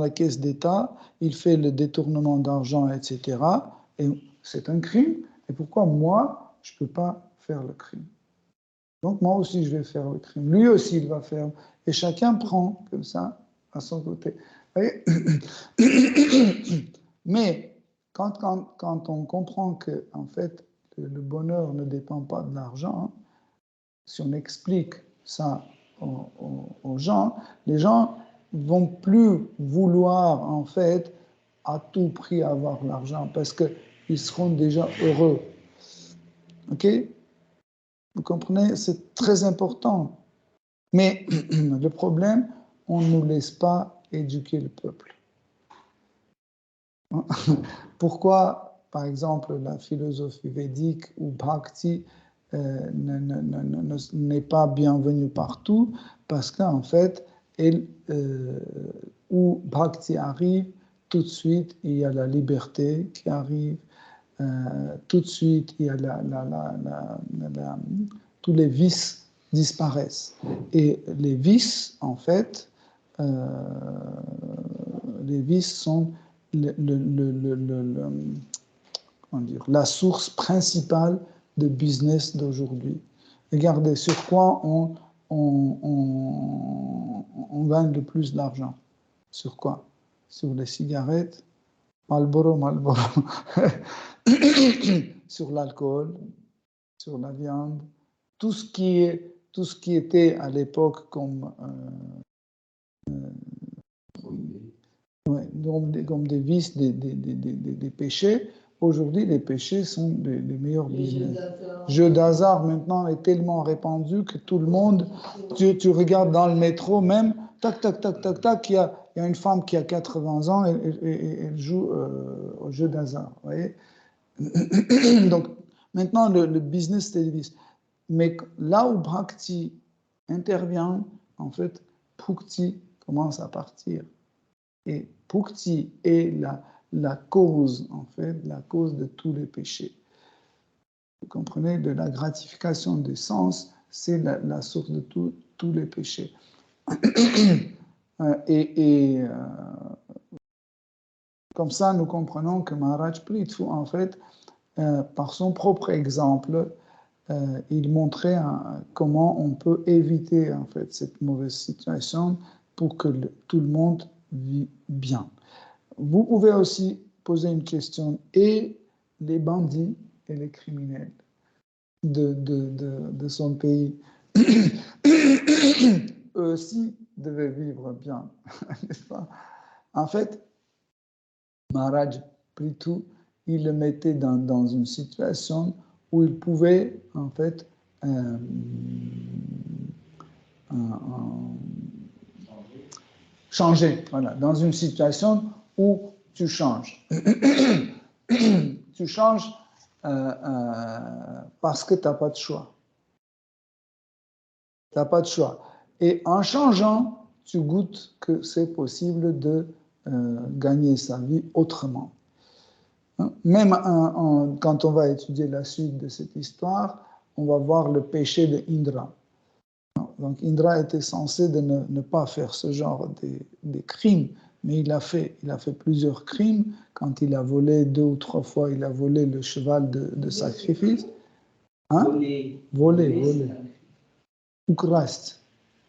caisse d'État, il fait le détournement d'argent, etc. Et c'est un crime. Et pourquoi moi, je ne peux pas faire le crime? Donc moi aussi, je vais faire le crime. Lui aussi, il va faire. Et chacun prend comme ça à son côté. Vous voyez. Mais quand on comprend que, en fait, le bonheur ne dépend pas de l'argent, si on explique ça aux gens, les gens vont plus vouloir, en fait, à tout prix avoir l'argent parce qu'ils seront déjà heureux. OK? Vous comprenez? C'est très important. Mais le problème, on ne nous laisse pas éduquer le peuple. Pourquoi, par exemple, la philosophie védique ou bhakti n'est pas bienvenue partout? Parce qu'en fait, où bhakti arrive, tout de suite, il y a la liberté qui arrive. Tout de suite, il y a tous les vices disparaissent. Et les vices, en fait, les vices sont la source principale de business d'aujourd'hui. Regardez sur quoi on gagne le plus d'argent. Sur quoi? Sur les cigarettes, Marlboro. Sur l'alcool, sur la viande, tout ce qui était à l'époque comme des vices, des péchés. Aujourd'hui, les péchés sont les meilleurs business. Jeu d'hasard maintenant est tellement répandu que tout le monde, tu regardes dans le métro même, tac, tac, tac, tac, tac, il y a une femme qui a 80 ans et elle joue au jeu d'hasard. Vous voyez. Donc, maintenant, le business télévise. Mais là où Bhakti intervient, en fait, Bhukti commence à partir. Et Bhukti est la cause, en fait, la cause de tous les péchés. Vous comprenez, de la gratification des sens, c'est la source de tous les péchés. Comme ça, nous comprenons que Maharaj Prithu, en fait, par son propre exemple, il montrait comment on peut éviter en fait cette mauvaise situation pour que tout le monde vit bien. Vous pouvez aussi poser une question. Et les bandits et les criminels de son pays, eux aussi devaient vivre bien, n'est-ce pas? En fait, Maharaj Prithu, il le mettait dans une situation où il pouvait, en fait, changer. Voilà, dans une situation où tu changes. Tu changes parce que tu n'as pas de choix. Tu n'as pas de choix. Et en changeant, tu goûtes que c'est possible de gagner sa vie autrement. Même quand on va étudier la suite de cette histoire, on va voir le péché de Indra. Donc Indra était censé de ne pas faire ce genre de crimes, mais il a fait plusieurs crimes. Quand il a volé 2 ou 3 fois, il a volé le cheval de sacrifice. Hein? Voler. Ou Christ.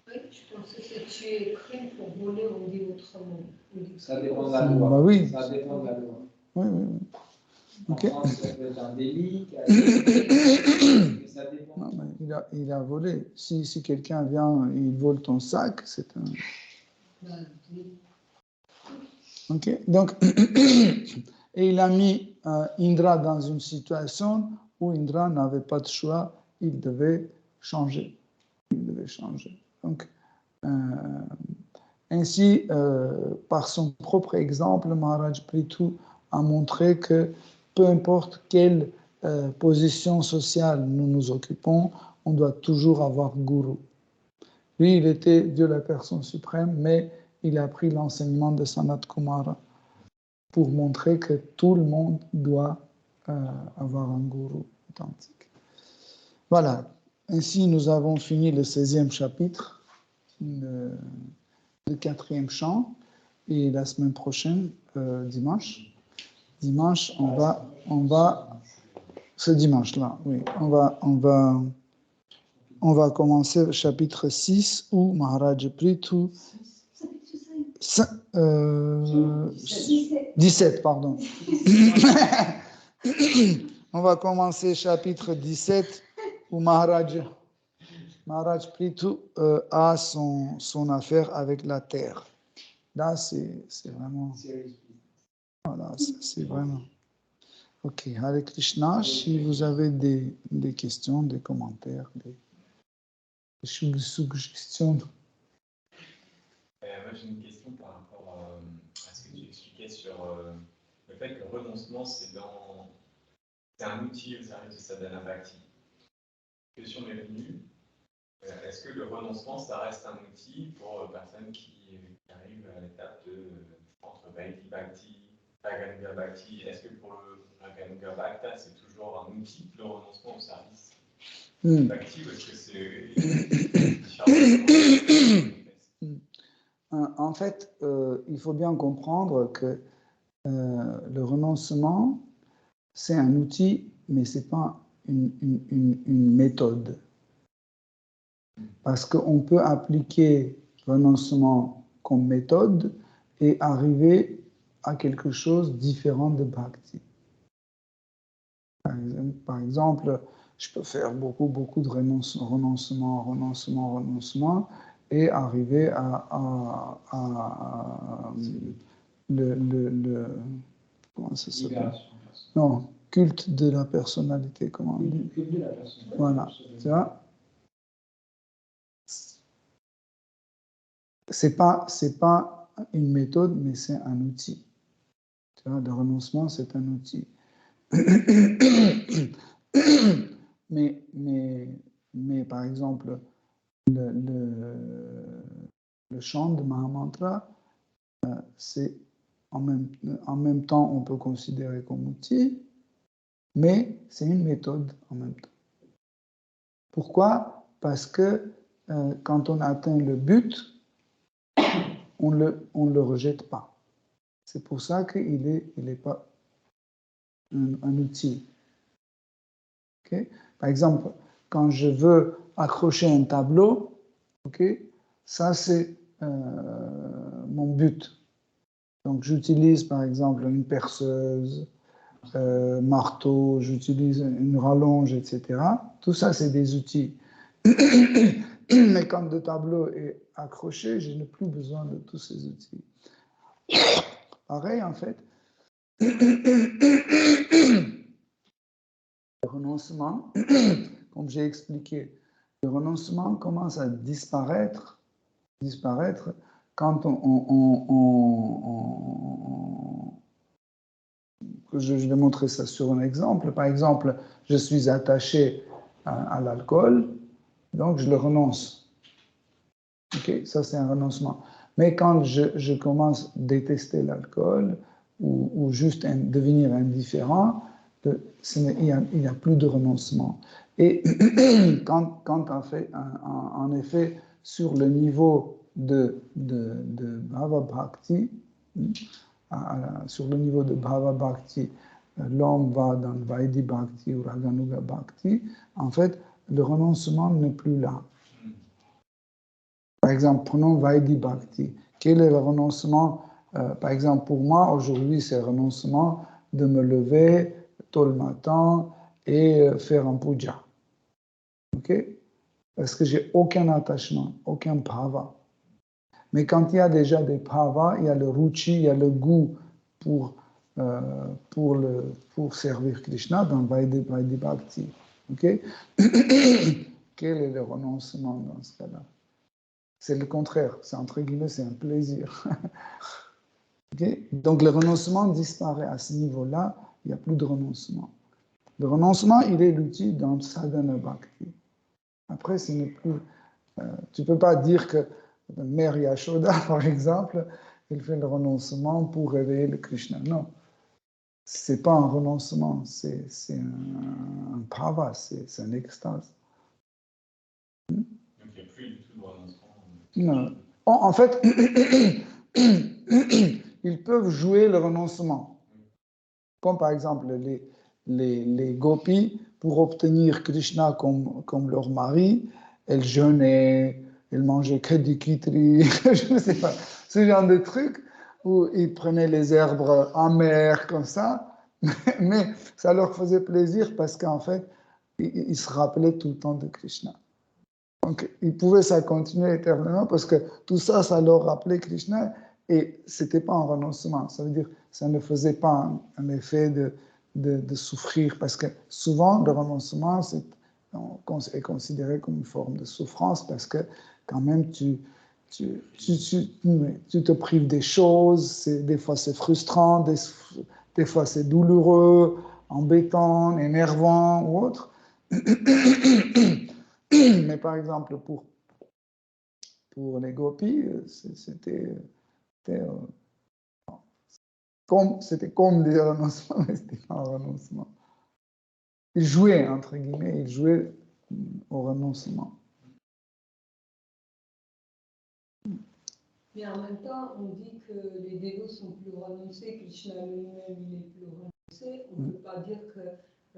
Oui, je pensais que tuer crime pour voler, on dit autrement. Ça dépend de la loi. Bah oui. Ça dépend de la loi. Oui. Okay. En France, ça peut être un délit. Ça dépend. Non, mais il a volé. Si quelqu'un vient et il vole ton sac, c'est un... Ok. Donc, et il a mis Indra dans une situation où Indra n'avait pas de choix, il devait changer. Donc, ainsi, par son propre exemple, Maharaj Prithu a montré que peu importe quelle position sociale nous nous occupons, on doit toujours avoir Guru. Lui, il était Dieu la personne suprême, mais il a pris l'enseignement de Sanat Kumara pour montrer que tout le monde doit avoir un Guru authentique. Voilà. Ainsi, nous avons fini le 16e chapitre, le 4e chant, et la semaine prochaine, dimanche, on va ce dimanche-là, oui, on on va commencer le chapitre 6 où Maharaj Prithu 17, pardon. On va commencer chapitre 17 où Maharaj Prithu a son affaire avec la terre. Là, c'est vraiment... Voilà, c'est vraiment... Ok, Hare Krishna, si vous avez des questions, des commentaires, des suggestions. Moi, j'ai une question par rapport à ce que tu expliquais sur le fait que le renoncement, c'est un outil au service de sadhana bhakti. La question m'est venue, est-ce que le renoncement, ça reste un outil pour personnes qui arrivent à l'étape entre Vaidhi Bhakti, Raganuga Bhakti? Est-ce que pour le Raganuga Bhakta, c'est toujours un outil, le renoncement au service Bhakti, ou est-ce que c'est différent? En fait, il faut bien comprendre que le renoncement, c'est un outil, mais ce n'est pas une méthode. Parce qu'on peut appliquer renoncement comme méthode et arriver à quelque chose de différent de Bhakti. Par exemple, je peux faire beaucoup de renoncement, et arriver à comment ça s'appelle? Non, culte de la personnalité, comment on dit? Culte de la personnalité. Voilà, tu vois? C'est pas une méthode, mais c'est un outil. Tu vois, le renoncement, c'est un outil. mais par exemple, le chant de Mahamantra, c'est en même temps, on peut considérer comme outil, mais c'est une méthode en même temps. Pourquoi? Parce que quand on atteint le but, on le rejette pas. C'est pour ça qu'il est pas un outil. Okay? Par exemple, quand je veux accrocher un tableau, okay, ça c'est mon but. Donc j'utilise par exemple une perceuse, marteau, j'utilise une rallonge, etc. Tout ça c'est des outils. Mais quand le tableau est accroché, je n'ai plus besoin de tous ces outils. Pareil en fait. Le renoncement, comme j'ai expliqué, le renoncement commence à disparaître quand je vais montrer ça sur un exemple. Par exemple, je suis attaché à l'alcool, donc je le renonce. Okay? Ça, c'est un renoncement. Mais quand je commence à détester l'alcool ou juste devenir indifférent, il n'y a plus de renoncement. Et quand en effet, sur le niveau de Bhava Bhakti, sur le niveau de Bhava Bhakti, l'homme va dans Vaidhi Bhakti ou Raganuga Bhakti, en fait, le renoncement n'est plus là. Par exemple, prenons Vaidhi Bhakti. Quel est le renoncement? Par exemple, pour moi, aujourd'hui, c'est le renoncement de me lever tôt le matin et faire un puja. Ok? Parce que j'ai aucun attachement, aucun bhava. Mais quand il y a déjà des bhavas, il y a le ruchi, il y a le goût pour servir Krishna dans Vaidhi Bhakti. Ok? Quel est le renoncement dans ce cas-là? C'est le contraire. C'est entre guillemets, c'est un plaisir. Okay? Donc le renoncement disparaît à ce niveau-là, il n'y a plus de renoncement. Le renoncement, il est l'outil dans Sadhana Bhakti. Après, ce n'est plus... tu ne peux pas dire que Mère Yashoda, par exemple, il fait le renoncement pour réveiller le Krishna. Non. Ce n'est pas un renoncement, c'est un bhava, c'est un extase. Donc il n'y a plus du tout de renoncement. Non. En fait, ils peuvent jouer le renoncement. Comme par exemple les gopis, pour obtenir Krishna comme leur mari, elle jeûnait, elle mangeait que du kitri, je ne sais pas, ce genre de trucs où ils prenaient les herbes amères comme ça, mais ça leur faisait plaisir parce qu'en fait, ils se rappelaient tout le temps de Krishna. Donc, ils pouvaient ça continuer éternellement parce que tout ça, ça leur rappelait Krishna et c'était pas un renoncement. Ça veut dire, ça ne faisait pas un effet de souffrir parce que souvent, le renoncement est considéré comme une forme de souffrance parce que quand même, tu te prives des choses, des fois c'est frustrant, des fois c'est douloureux, embêtant, énervant ou autre. Mais par exemple, pour les gopis, c'était comme des renoncements, mais c'était pas un renoncement. Ils jouaient, entre guillemets, ils jouaient au renoncement. Mais en même temps, on dit que les dévots sont plus renoncés, Krishna lui-même il est plus renoncé. On ne peut pas dire que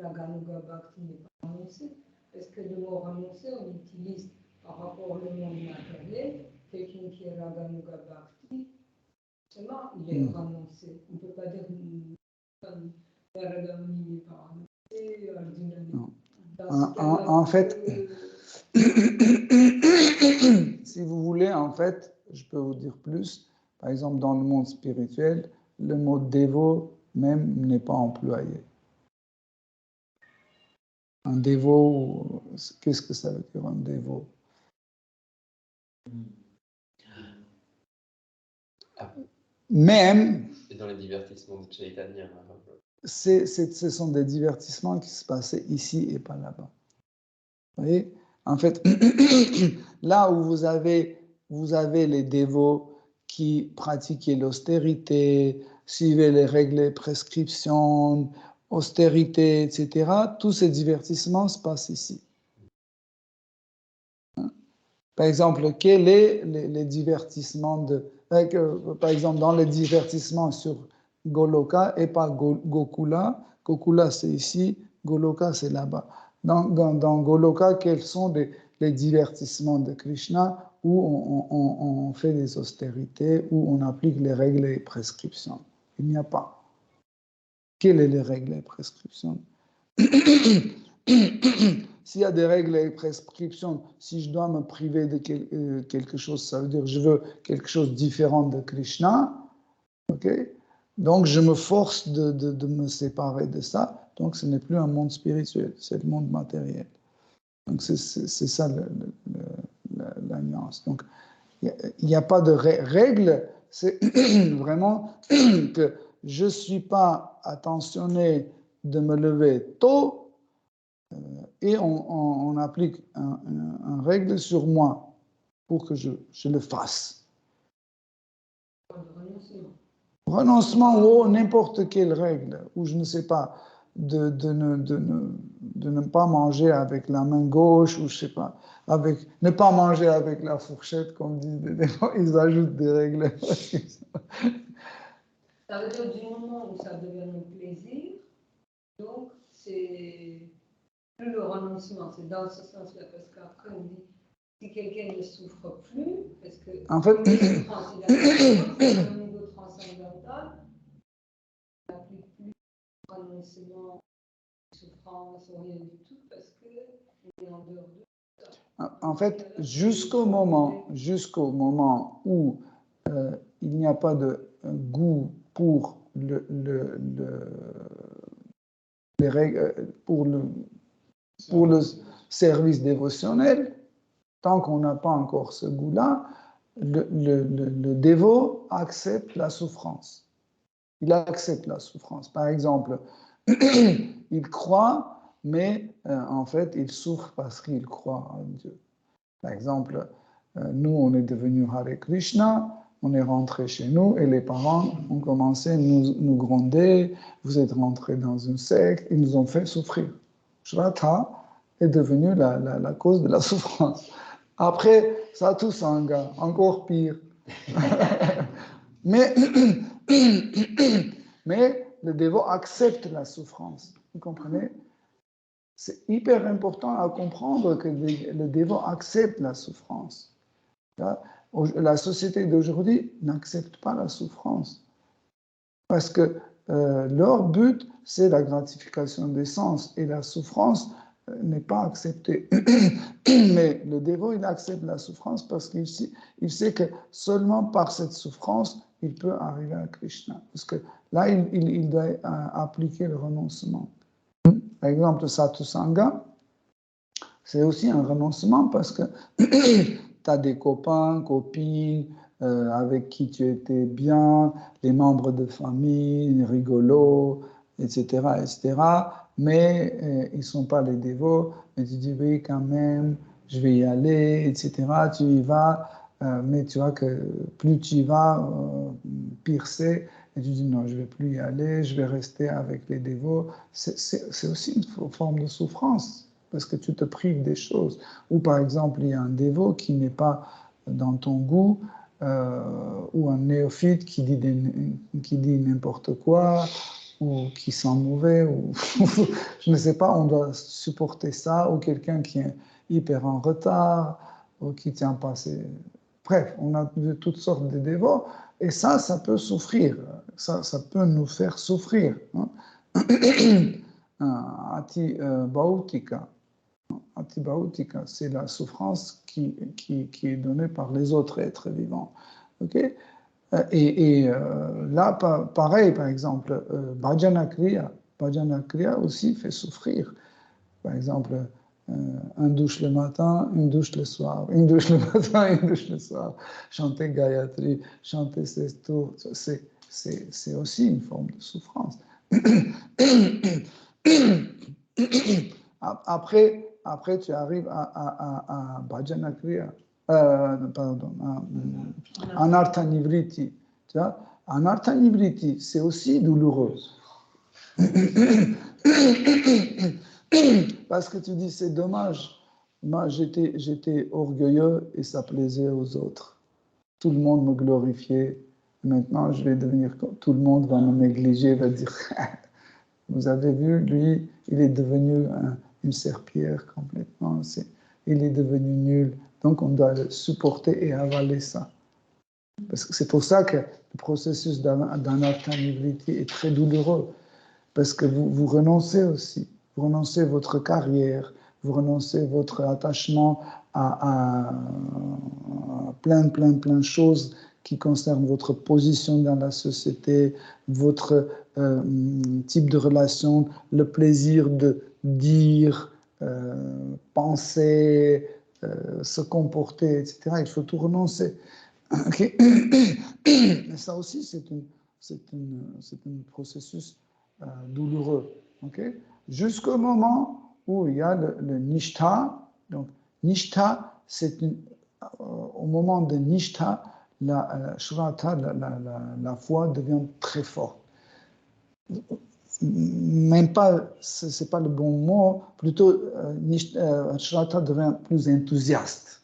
Raganuga Bhakti n'est pas renoncé, parce que le mot renoncer, on l'utilise par rapport au monde matériel. Quelqu'un qui est Raganuga Bhakti, seulement il est renoncé. On ne peut pas dire que Ragamuni n'est pas renoncé, Arjuna n'est pas. En fait, si vous voulez, en fait, je peux vous dire plus. Par exemple, dans le monde spirituel, le mot dévot même n'est pas employé. Un dévot, qu'est-ce que ça veut dire un dévot? Même. Et dans les divertissements de Chaitanya. Ce sont des divertissements qui se passaient ici et pas là-bas. Vous voyez? En fait, là où vous avez les dévots qui pratiquaient l'austérité, suivaient les règles et prescriptions, austérité, etc., tous ces divertissements se passent ici. Par exemple, quels sont les divertissements par exemple, dans les divertissements sur Goloka et pas Gokula. Gokula, c'est ici, Goloka, c'est là-bas. Dans Goloka, quels sont les divertissements de Krishna où on fait des austérités, où on applique les règles et prescriptions? Il n'y a pas. Quelles sont les règles et prescriptions? S'il y a des règles et prescriptions, si je dois me priver de quelque chose, ça veut dire que je veux quelque chose de différent de Krishna, okay? Donc je me force de me séparer de ça, donc ce n'est plus un monde spirituel, c'est le monde matériel. Donc c'est ça la nuance. Donc il n'y a pas de règle, c'est vraiment que je ne suis pas attentionné de me lever tôt, et on applique une règle sur moi pour que je le fasse. Renoncement ou n'importe quelle règle, ou je ne sais pas, de ne pas manger avec la main gauche, ou je ne sais pas, ne pas manger avec la fourchette, comme disent des fois, ils ajoutent des règles. Ça veut dire du moment où ça devient un plaisir, donc c'est plus le renoncement, c'est dans ce sens-là, parce qu'après on dit si quelqu'un ne souffre plus, parce que en fait, au niveau transcendantal, on n'applique plus le renoncement, souffrance ou rien du tout, parce qu'on est en dehors de ça. En fait, jusqu'au moment où il n'y a pas de goût pour les règles, pour le service dévotionnel, tant qu'on n'a pas encore ce goût-là, le dévot accepte la souffrance. Il accepte la souffrance. Par exemple, il croit, mais en fait, il souffre parce qu'il croit en Dieu. Par exemple, nous, on est devenus Hare Krishna, on est rentré chez nous et les parents ont commencé à nous gronder. Vous êtes rentrés dans une secte, ils nous ont fait souffrir. Shraddha est devenu la cause de la souffrance. Après, ça tout sangha, encore pire. mais le dévot accepte la souffrance. Vous comprenez? c'est hyper important à comprendre que le dévot accepte la souffrance. La société d'aujourd'hui n'accepte pas la souffrance. Parce que leur but, c'est la gratification des sens. Et la souffrance n'est pas acceptée. Mais le dévot, il accepte la souffrance parce qu'il sait que seulement par cette souffrance, il peut arriver à Krishna. Parce que là, il doit appliquer le renoncement. Par exemple, le satsanga, c'est aussi un renoncement parce que tu as des copains, copines, avec qui tu étais bien, les membres de famille, rigolos, etc., etc. Mais ils ne sont pas les dévots. Mais tu dis, oui, quand même, je vais y aller, etc. Tu y vas, mais tu vois que plus tu y vas, pire c'est. Et tu dis, non, je ne vais plus y aller, je vais rester avec les dévots. C'est aussi une forme de souffrance, parce que tu te prives des choses. Ou par exemple, il y a un dévot qui n'est pas dans ton goût, ou un néophyte qui dit n'importe quoi, ou qui sent mauvais, ou je ne sais pas, on doit supporter ça, ou quelqu'un qui est hyper en retard, ou qui tient pas ses... Bref, on a toutes sortes de dévots, et ça peut souffrir, ça peut nous faire souffrir. Ati Bhautika. Antibiotika, c'est la souffrance qui est donnée par les autres êtres vivants. Okay? Là, pareil, par exemple, Bhajana Kriya aussi fait souffrir. Par exemple, un douche le matin, une douche le soir, une douche le matin, une douche le soir. Chanter Gayatri, chanter 16 tours, c'est aussi une forme de souffrance. Après, tu arrives à Bhajana Kriya, pardon, Anartha Nivriti. Tu vois, Anartha Nivriti, c'est aussi douloureux. Parce que tu dis, c'est dommage. Moi, j'étais orgueilleux et ça plaisait aux autres. Tout le monde me glorifiait. Maintenant, je vais devenir... Tout le monde va me négliger, va dire... Vous avez vu, lui, il est devenu une serpillière complètement. Il est devenu nul. Donc, on doit le supporter et avaler ça. Parce que c'est pour ça que le processus d'anartha nivriti est très douloureux. Parce que vous renoncez aussi. Vous renoncez votre carrière. Vous renoncez votre attachement à plein de choses qui concernent votre position dans la société, votre type de relation, le plaisir de dire, penser, se comporter, etc. Il faut tout renoncer. Okay. Mais ça aussi, c'est un processus douloureux. Okay. Jusqu'au moment où il y a le nishtha. Donc, nishtha, au moment de nishtha, la shraddha, la foi devient très forte. Même pas, c'est pas le bon mot, plutôt shraddha devient plus enthousiaste,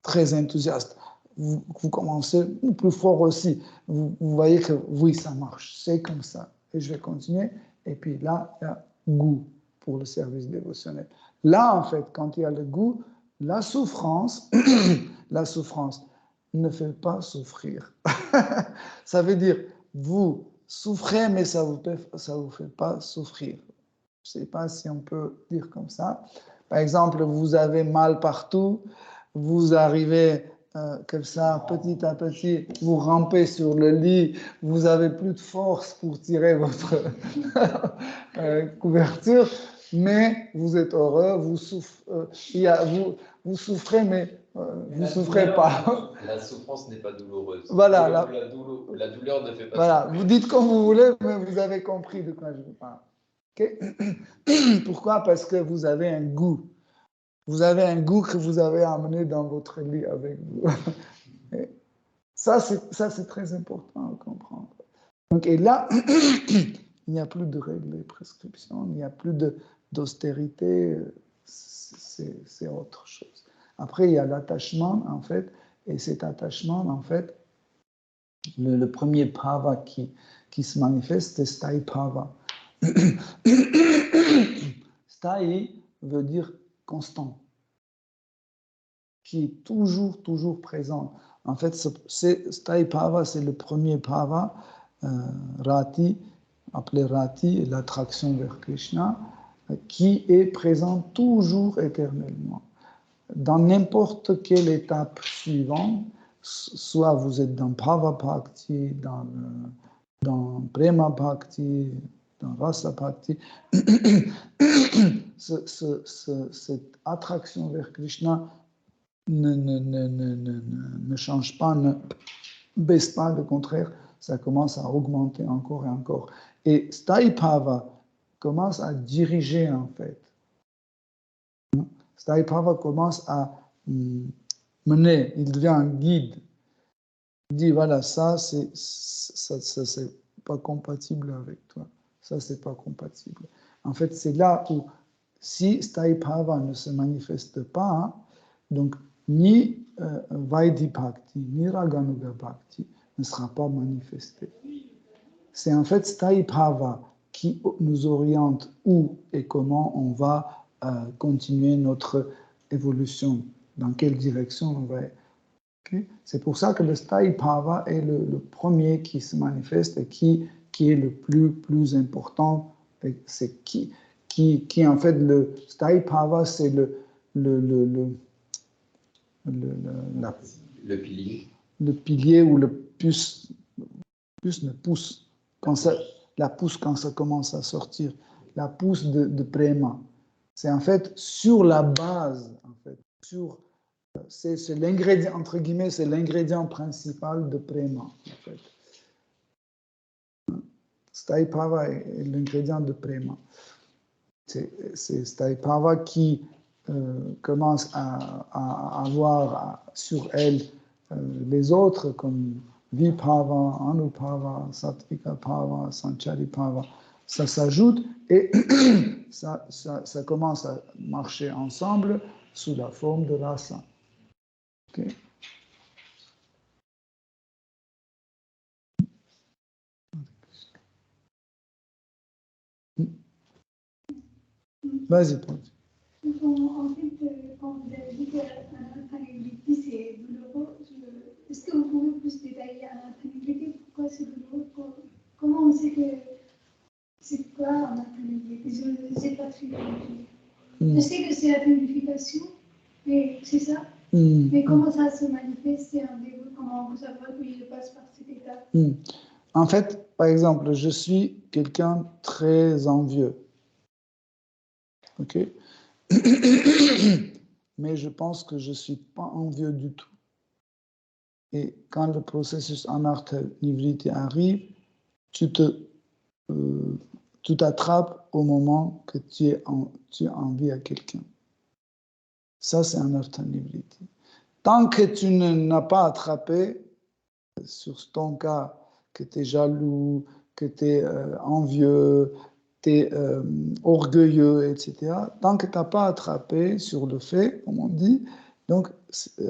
très enthousiaste. Vous commencez plus fort aussi. Vous voyez que oui, ça marche, c'est comme ça, et je vais continuer. Et puis là, il y a goût pour le service dévotionnel. Là, en fait, quand il y a le goût, la souffrance ne fait pas souffrir. Ça veut dire, vous souffrez, mais ça vous fait pas souffrir. Je ne sais pas si on peut dire comme ça. Par exemple, vous avez mal partout, vous arrivez comme ça, petit à petit, vous rampez sur le lit, vous n'avez plus de force pour tirer votre couverture, mais vous êtes heureux, vous souffrez, mais vous ne souffrez pas. La souffrance n'est pas douloureuse. Voilà. La douleur ne fait pas voilà, souffrir. vous dites comme vous voulez, mais vous avez compris de quoi je vous parle. Okay? Pourquoi? Parce que vous avez un goût. Vous avez un goût que vous avez amené dans votre lit avec vous. Et ça, c'est très important à comprendre. Donc, et là, il n'y a plus de règles et prescriptions, il n'y a plus d'austérité, c'est autre chose. Après, il y a l'attachement, en fait, et cet attachement, en fait, le premier bhava qui se manifeste, c'est sthāyi bhava. Sthayi veut dire constant, qui est toujours, toujours présent. En fait, Sthayi Bhava, c'est le premier Bhava, Rati, appelé Rati, l'attraction vers Krishna, qui est présent toujours éternellement. Dans n'importe quelle étape suivante, soit vous êtes dans Bhava Bhakti, dans Prema Bhakti, dans Rasa Bhakti, cette attraction vers Krishna ne change pas, ne baisse pas, au contraire, ça commence à augmenter encore et encore. Et Sthayi Bhava commence à diriger en fait. Sthayi Bhava commence à mener, il devient un guide. Il dit voilà, ça c'est pas compatible avec toi. Ça c'est pas compatible. En fait, c'est là où si Sthayi Bhava ne se manifeste pas, donc ni Vaidhi Bhakti, ni Raganuga Bhakti ne sera pas manifesté. C'est en fait Sthayi Bhava qui nous oriente où et comment on va continuer notre évolution, dans quelle direction on va. Okay? C'est pour ça que le Sthayi Bhava est le premier qui se manifeste et qui est le plus important. C'est qui en fait, le Sthayi Bhava, c'est le pilier. Le pilier ou le puce ne pousse. La pousse quand ça commence à sortir. La pousse de Prema. C'est en fait sur la base, en fait, c'est l'ingrédient, entre guillemets, c'est l'ingrédient principal de Prema, en fait. Sthayi Bhava est l'ingrédient de Prema. C'est Sthayi Bhava qui commence à avoir sur elle les autres comme Vibhava, Anubhava, Sattvika Bhava, Sanchari Bhava. Ça s'ajoute et ça commence à marcher ensemble sous la forme de rasa. Okay. Vas-y, Paul. En fait, quand vous avez dit qu'un intangibilité c'est douloureux, est-ce que vous pouvez plus détailler un intangibilité? Pourquoi c'est douloureux? Comment on sait que c'est quoi un intangibilité? Je ne sais pas très bien. Je sais que c'est la purification, mais c'est ça. Mais comment ça se manifeste? C'est un dégoût? Comment vous savez qu'il passe par cette étape? En fait, par exemple, je suis quelqu'un très envieux. Ok? Mais je pense que je ne suis pas envieux du tout. Et quand le processus anartha nivriti arrive, tu t'attrapes au moment que tu envies à quelqu'un. Ça, c'est anartha nivriti. Tant que tu n'as pas attrapé, sur ton cas, que tu es jaloux, que tu es envieux, tu es orgueilleux, etc. Tant que tu n'as pas attrapé sur le fait, comme on dit, donc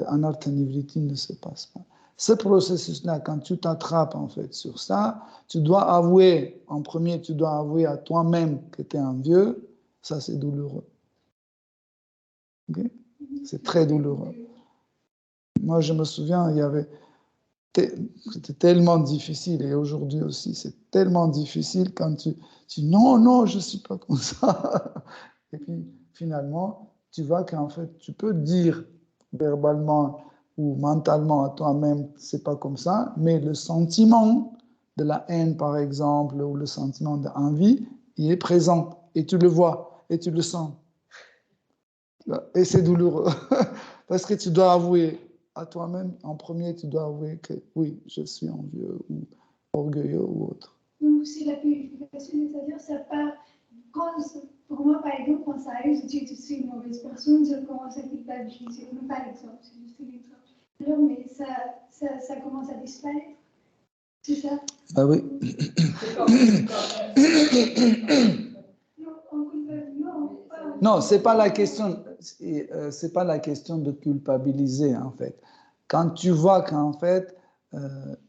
anartha nivriti ne se passe pas. Ce processus-là, quand tu t'attrapes en fait sur ça, tu dois avouer, en premier, tu dois avouer à toi-même que tu es envieux, ça c'est douloureux. Okay? C'est très douloureux. Moi, je me souviens, c'était tellement difficile, et aujourd'hui aussi, c'est tellement difficile quand tu dis non, je ne suis pas comme ça. Et puis, finalement, tu vois qu'en fait, tu peux dire verbalement ou mentalement à toi-même, c'est pas comme ça, mais le sentiment de la haine, par exemple, ou le sentiment d'envie, il est présent, et tu le vois, et tu le sens. Et c'est douloureux, parce que tu dois avouer à toi-même, en premier, tu dois avouer que oui, je suis envieux ou orgueilleux ou autre. Donc, c'est la purification, c'est-à-dire ça part. Pour moi, par exemple, quand ça arrive, je dis que je suis une mauvaise personne, je commence à culpabiliser. Non, pas l'exemple, c'est juste un exemple. Alors, mais ça commence à disparaître. C'est ça? Ah oui. Non, c'est pas la question. C'est pas la question de culpabiliser en fait. Quand tu vois qu'en fait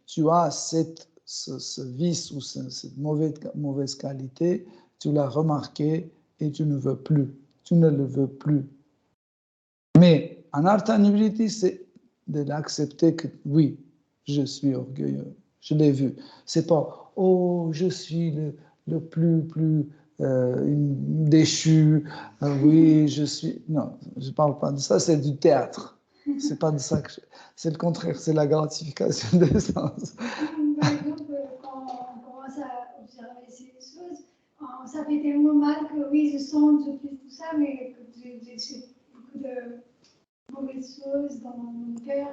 tu as ce vice ou cette mauvaise qualité, tu l'as remarqué et tu ne veux plus. Tu ne le veux plus. Mais Anartha Nivritti, c'est de l'accepter que oui, je suis orgueilleux. Je l'ai vu. C'est pas, oh, je suis le plus déchu. Oui, je suis. Non, je parle pas de ça, c'est du théâtre. C'est pas de ça que c'est le contraire, c'est la gratification des sens. Par exemple, quand on commence à observer ces choses, ça fait tellement mal que oui, je sens, je fais tout ça, mais j'ai beaucoup de mauvaises choses dans mon cœur.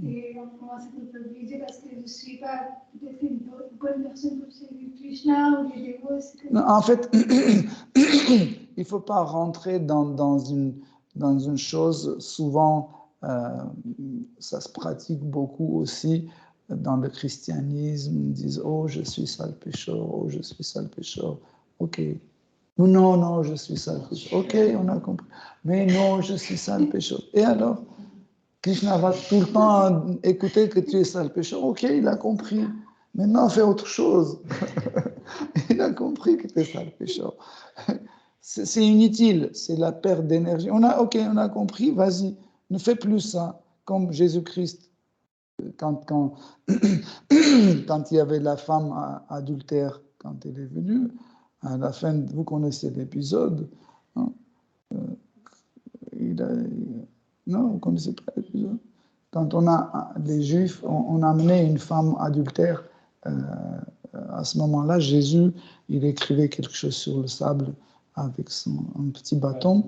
Et on commence à culpabiliser parce que je ne suis pas peut-être une bonne personne pour servir Krishna ou les dévots. En fait, il ne faut pas rentrer dans une chose. Souvent, ça se pratique beaucoup aussi dans le christianisme. Ils disent, oh, je suis sale pécheur, oh, je suis sale pécheur. Ok. Non, non, je suis sale pécheur. Ok, on a compris. Mais non, je suis sale pécheur. Et alors, Krishna va tout le temps écouter que tu es sale pécheur. Ok, il a compris. Maintenant, fais autre chose. Il a compris que tu es sale pécheur. C'est inutile, c'est la perte d'énergie. Ok, on a compris, vas-y, ne fais plus ça. Comme Jésus-Christ, quand il y avait la femme adultère, quand elle est venue, à la fin, vous connaissez l'épisode, hein, non, vous ne connaissez pas l'épisode. Quand les Juifs ont amené une femme adultère, à ce moment-là, Jésus, il écrivait quelque chose sur le sable avec un petit bâton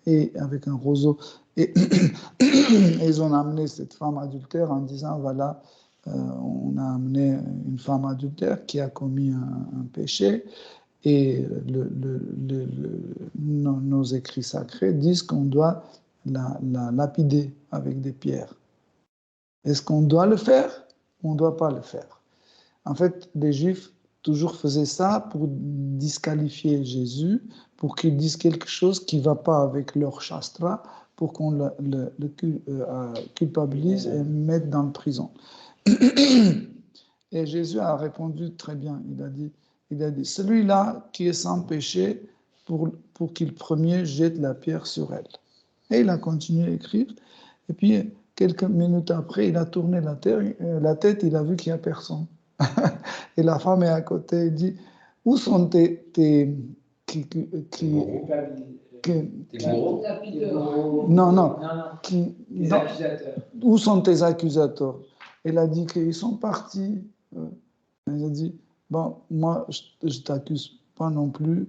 et avec un roseau. Et ils ont amené cette femme adultère en disant, voilà, on a amené une femme adultère qui a commis un péché. Et nos écrits sacrés disent qu'on doit la lapider avec des pierres. Est-ce qu'on doit le faire ou on ne doit pas le faire? En fait, les Juifs toujours faisaient ça pour disqualifier Jésus, pour qu'il dise quelque chose qui ne va pas avec leur shastra, pour qu'on le culpabilise et le mette dans la prison. Et Jésus a répondu très bien. Il a dit, celui-là qui est sans péché, pour qu'il premier jette la pierre sur elle. Et il a continué à écrire. Et puis, quelques minutes après, il a tourné la tête, il a vu qu'il n'y a personne. Et la femme est à côté, il dit, où sont tes non. Les accusateurs. Où sont tes accusateurs? Elle a dit qu'ils sont partis. Elle a dit, bon, moi, je ne t'accuse pas non plus,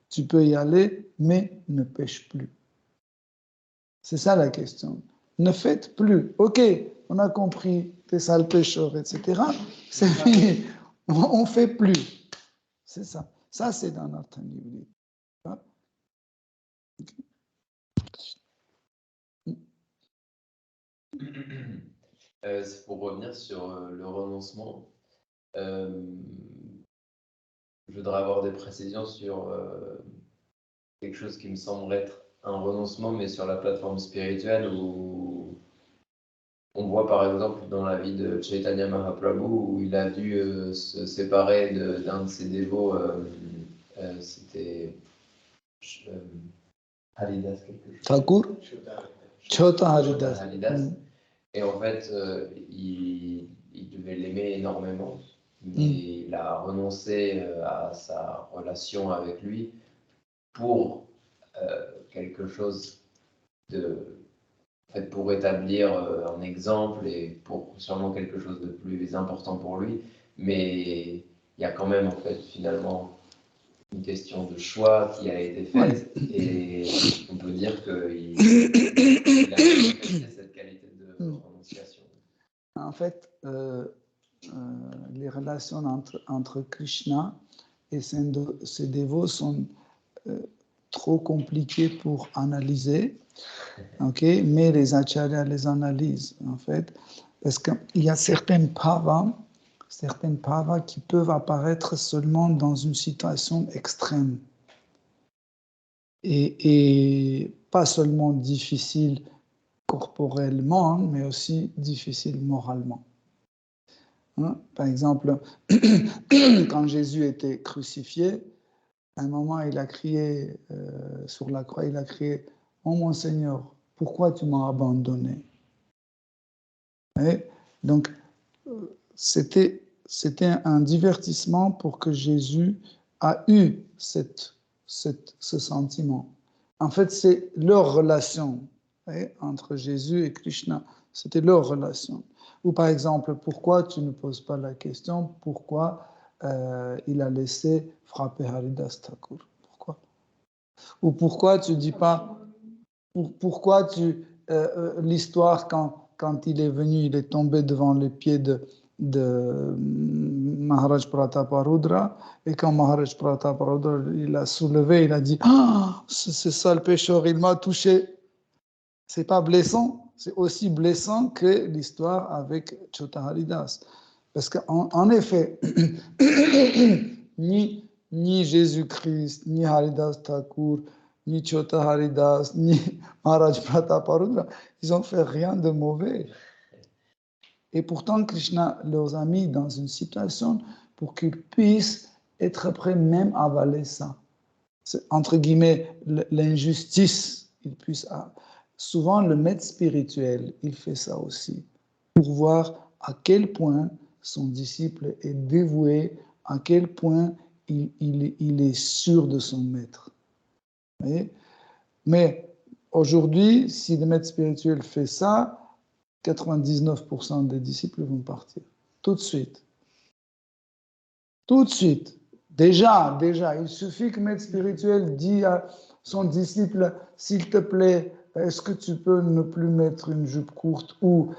tu peux y aller, mais ne pêche plus. C'est ça la question. Ne faites plus. Ok, on a compris, t'es sale pécheur, etc. C'est fini. On ne fait plus. C'est ça. Ça, c'est dans notre livre. C'est pour revenir sur le renoncement. Je voudrais avoir des précisions sur quelque chose qui me semble être un renoncement, mais sur la plateforme spirituelle où on voit par exemple dans la vie de Chaitanya Mahaprabhu où il a dû se séparer d'un de ses dévots, c'était Haridas quelque chose. Thakur Chota Haridas. Et en fait, il devait l'aimer énormément, mais il a renoncé à sa relation avec lui pour quelque chose en fait, pour établir un exemple et pour sûrement quelque chose de plus important pour lui. Mais il y a quand même, en fait, finalement, une question de choix qui a été faite et on peut dire qu'il a manifesté cette qualité de renonciation. En fait, les relations entre Krishna et ses dévots sont trop compliquées pour analyser, okay? Mais les acharyas les analysent, en fait, parce qu'il y a certaines bhavas qui peuvent apparaître seulement dans une situation extrême et pas seulement difficile corporellement, mais aussi difficile moralement. Par exemple, quand Jésus était crucifié, À un moment, il a crié sur la croix, il a crié « Oh mon Seigneur, pourquoi tu m'as abandonné ?» Donc, c'était un divertissement pour que Jésus a eu ce sentiment. En fait, c'est leur relation entre Jésus et Krishna. C'était leur relation. Ou par exemple, pourquoi tu ne poses pas la question pourquoi il a laissé frapper Haridas Thakur? Pourquoi? Ou pourquoi tu dis pas pourquoi l'histoire quand il est venu, il est tombé devant les pieds de Maharaj Prataparudra, et quand Maharaj Prataparudra il a soulevé, il a dit ah, c'est ça le pécheur, il m'a touché. C'est pas blessant, c'est aussi blessant que l'histoire avec Chota Haridas. Parce qu'en effet, ni Jésus-Christ, ni Haridas Thakur, ni Chota Haridas, ni Maharaj Prataparudra, ils n'ont fait rien de mauvais. Et pourtant, Krishna leur a mis dans une situation pour qu'ils puissent être prêts même à avaler ça. C'est, entre guillemets, l'injustice. Ils puissent, souvent, le maître spirituel, il fait ça aussi, pour voir à quel point son disciple est dévoué, à quel point il est sûr de son maître. Vous voyez? Mais aujourd'hui, si le maître spirituel fait ça, 99% des disciples vont partir. Tout de suite. Tout de suite. Déjà, il suffit que le maître spirituel dise à son disciple, s'il te plaît, est-ce que tu peux ne plus mettre une jupe courte ou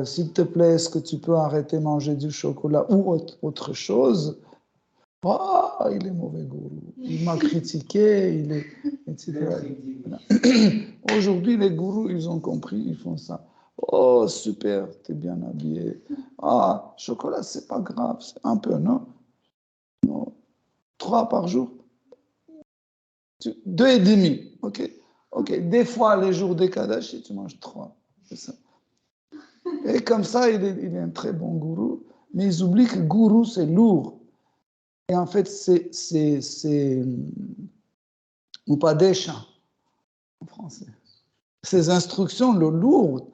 s'il te plaît, est-ce que tu peux arrêter de manger du chocolat ou autre chose? Oh, il est mauvais gourou. Il m'a critiqué, etc. Voilà. Aujourd'hui, les gourous, ils ont compris, ils font ça. Oh, super, t'es bien habillé. Ah, chocolat, c'est pas grave, c'est un peu, non? Non. 3 par jour? 2,5, ok. Ok, des fois, les jours des Kadashi, tu manges 3. C'est ça. Et comme ça, il est un très bon gourou, mais ils oublient que gourou, c'est lourd. Et en fait, c'est Upadesha en français. Ces instructions, le lourd.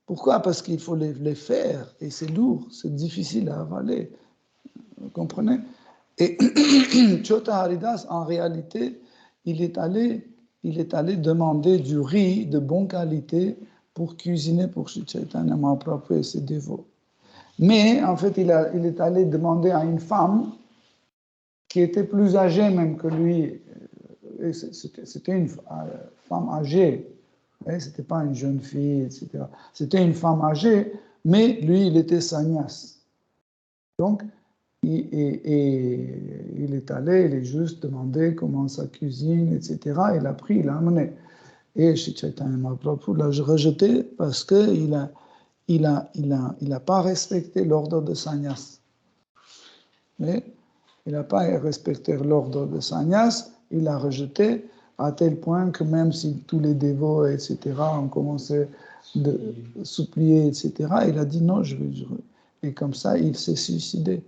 Pourquoi? Parce qu'il faut les faire, et c'est lourd, c'est difficile à avaler. Vous comprenez? Et Chota Haridas, en réalité, il est allé demander du riz de bonne qualité pour cuisiner pour Sri Chaitanya Mahaprabhu et ses dévots. Mais en fait, il est allé demander à une femme qui était plus âgée même que lui. C'était une femme âgée. Ce n'était pas une jeune fille, etc. C'était une femme âgée, mais lui, il était sannyas. Donc, il est allé, il est juste demandé comment ça cuisine, etc. Il a pris, il a amené. Et Sri Chaitanya Mahaprabhu l'a rejeté parce qu'il n'a pas respecté l'ordre de sannyas. Mais il n'a pas respecté l'ordre de sannyas, il l'a rejeté à tel point que même si tous les dévots, etc., ont commencé de supplier, etc., il a dit non, je veux. Et comme ça, il s'est suicidé.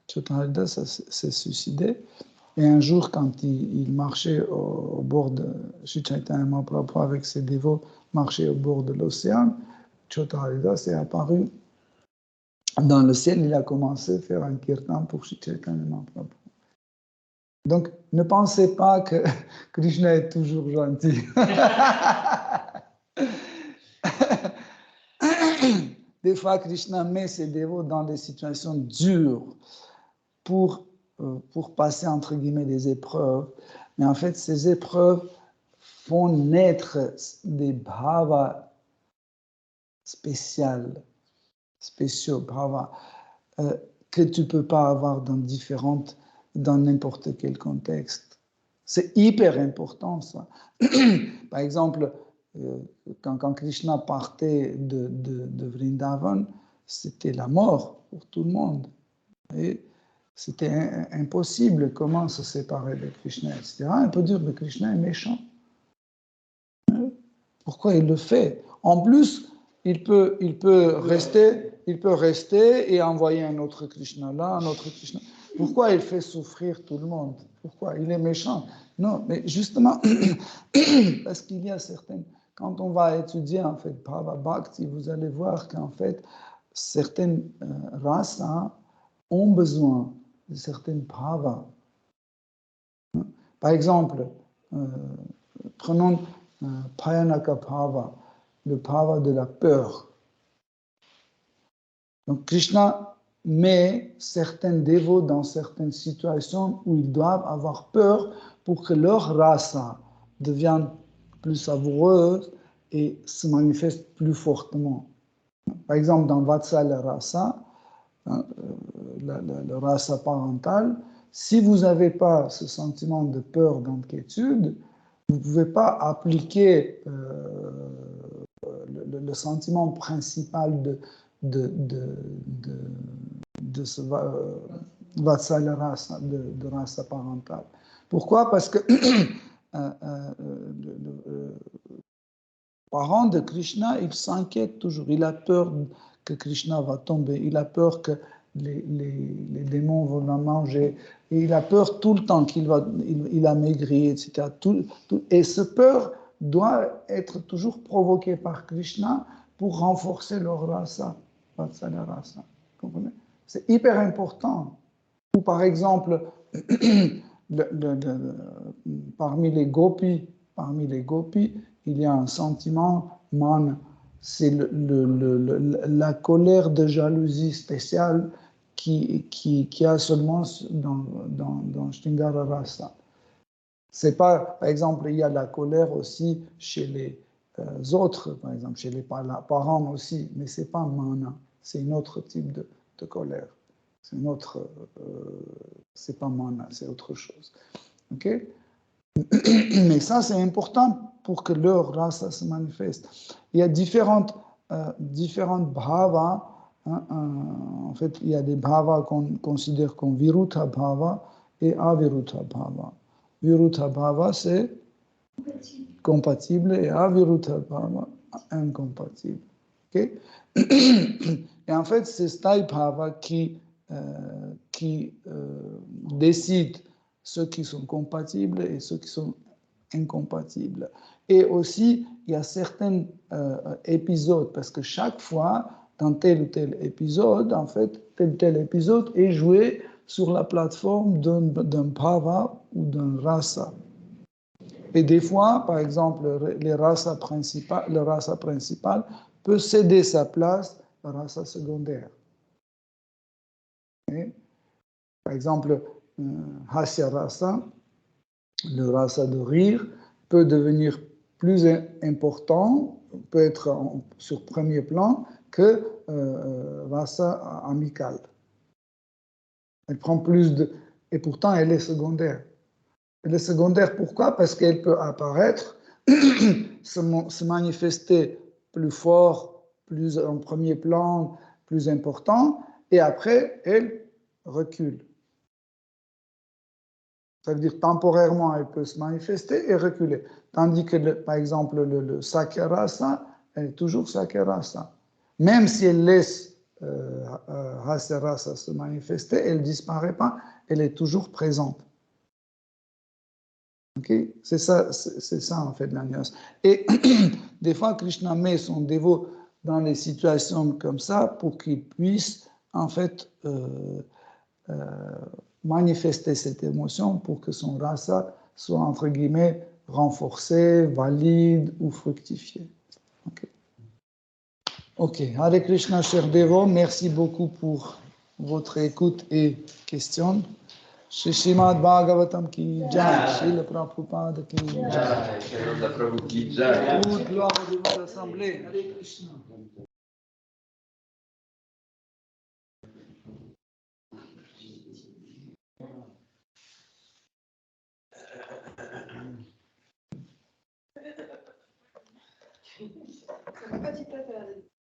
Chotananda s'est suicidé. Et un jour, quand il marchait au bord de Sri Chaitanya Mahaprabhu avec ses dévots, marchait au bord de l'océan, Chotananda s'est apparu dans le ciel. Il a commencé à faire un kirtan pour Sri Chaitanya Mahaprabhu. Donc, ne pensez pas que Krishna est toujours gentil. Des fois, Krishna met ses dévots dans des situations dures pour passer, entre guillemets, des épreuves. Mais en fait, ces épreuves font naître des bhavas spéciaux, bhavas, que tu ne peux pas avoir dans n'importe quel contexte. C'est hyper important, ça. Par exemple, quand Krishna partait de Vrindavan, c'était la mort pour tout le monde. Et c'était impossible comment se séparer de Krishna, etc. On peut dire que Krishna est méchant. Pourquoi il le fait? En plus, il peut rester et envoyer un autre Krishna là, un autre Krishna. Pourquoi il fait souffrir tout le monde? Pourquoi? Il est méchant? Non, mais justement, parce qu'il y a certaines... Quand on va étudier, en fait, Bhava Bhakti, vous allez voir qu'en fait, certaines races ont besoin de certaines bhavas. Par exemple, prenons Bhayanaka Bhava, le bhava de la peur. Donc Krishna met certains dévots dans certaines situations où ils doivent avoir peur pour que leur rasa devienne plus savoureuse et se manifeste plus fortement. Par exemple, dans Vatsala Rasa, le rasa parental, si vous n'avez pas ce sentiment de peur, d'inquiétude, vous ne pouvez pas appliquer le sentiment principal de ce Vatsala Rasa, de rasa parental. Pourquoi? Parce que le parent de Krishna, il s'inquiète toujours, il a peur que Krishna va tomber, il a peur que les démons vont la manger, et il a peur tout le temps il a maigri, etc. Et ce peur doit être toujours provoqué par Krishna pour renforcer leur rasa, Vatsala Rasa. Comprenez? C'est hyper important. Ou par exemple, parmi les gopis, il y a un sentiment man, c'est la colère de jalousie spéciale qui a seulement dans Shringara Rasa. C'est pas, par exemple, il y a la colère aussi chez les autres, par exemple, chez les parents aussi, mais c'est pas mana, c'est un autre type de colère. C'est c'est pas mana, c'est autre chose. Ok? Mais ça, c'est important pour que leur rasa se manifeste. Il y a différentes bhavas. En fait, il y a des bhavas qu'on considère comme viruddha bhava et aviruddha bhava. Viruddha bhava, c'est compatible et aviruddha bhava, incompatible. Okay? Et en fait, c'est Sthai Bhava qui décide ceux qui sont compatibles et ceux qui sont incompatibles. Et aussi, il y a certains épisodes, parce que chaque fois, dans tel ou tel épisode, en fait, tel ou tel épisode est joué sur la plateforme d'un bhava ou d'un rasa. Et des fois, par exemple, le rasa principal peut céder sa place au rasa secondaire. Et, par exemple, hasya rasa, le rasa de rire, peut devenir plus important, peut être sur premier plan que rasa amical. Elle prend plus de... Et pourtant, elle est secondaire. Elle est secondaire, pourquoi? Parce qu'elle peut apparaître, se manifester plus fort, plus en premier plan, plus important, et après, elle recule. Ça veut dire temporairement, elle peut se manifester et reculer. Tandis que, par exemple, le Sakyarasa, elle est toujours Sakyarasa. Même si elle laisse Hasya-rasa se manifester, elle ne disparaît pas, elle est toujours présente. Okay? C'est ça en fait la nuance. Et des fois, Krishna met son dévot dans des situations comme ça pour qu'il puisse en fait manifester cette émotion pour que son rasa soit entre guillemets renforcé, valide ou fructifié. Ok, Hare Krishna, cher dévot, merci beaucoup pour votre écoute et questions. Shri Srimad Bhagavatam ki jai, Srila Prabhupada ki jai. Srila Prabhu ki jai. Toute gloire de votre assemblée. Hare Krishna. Ça va pas du tout à faire.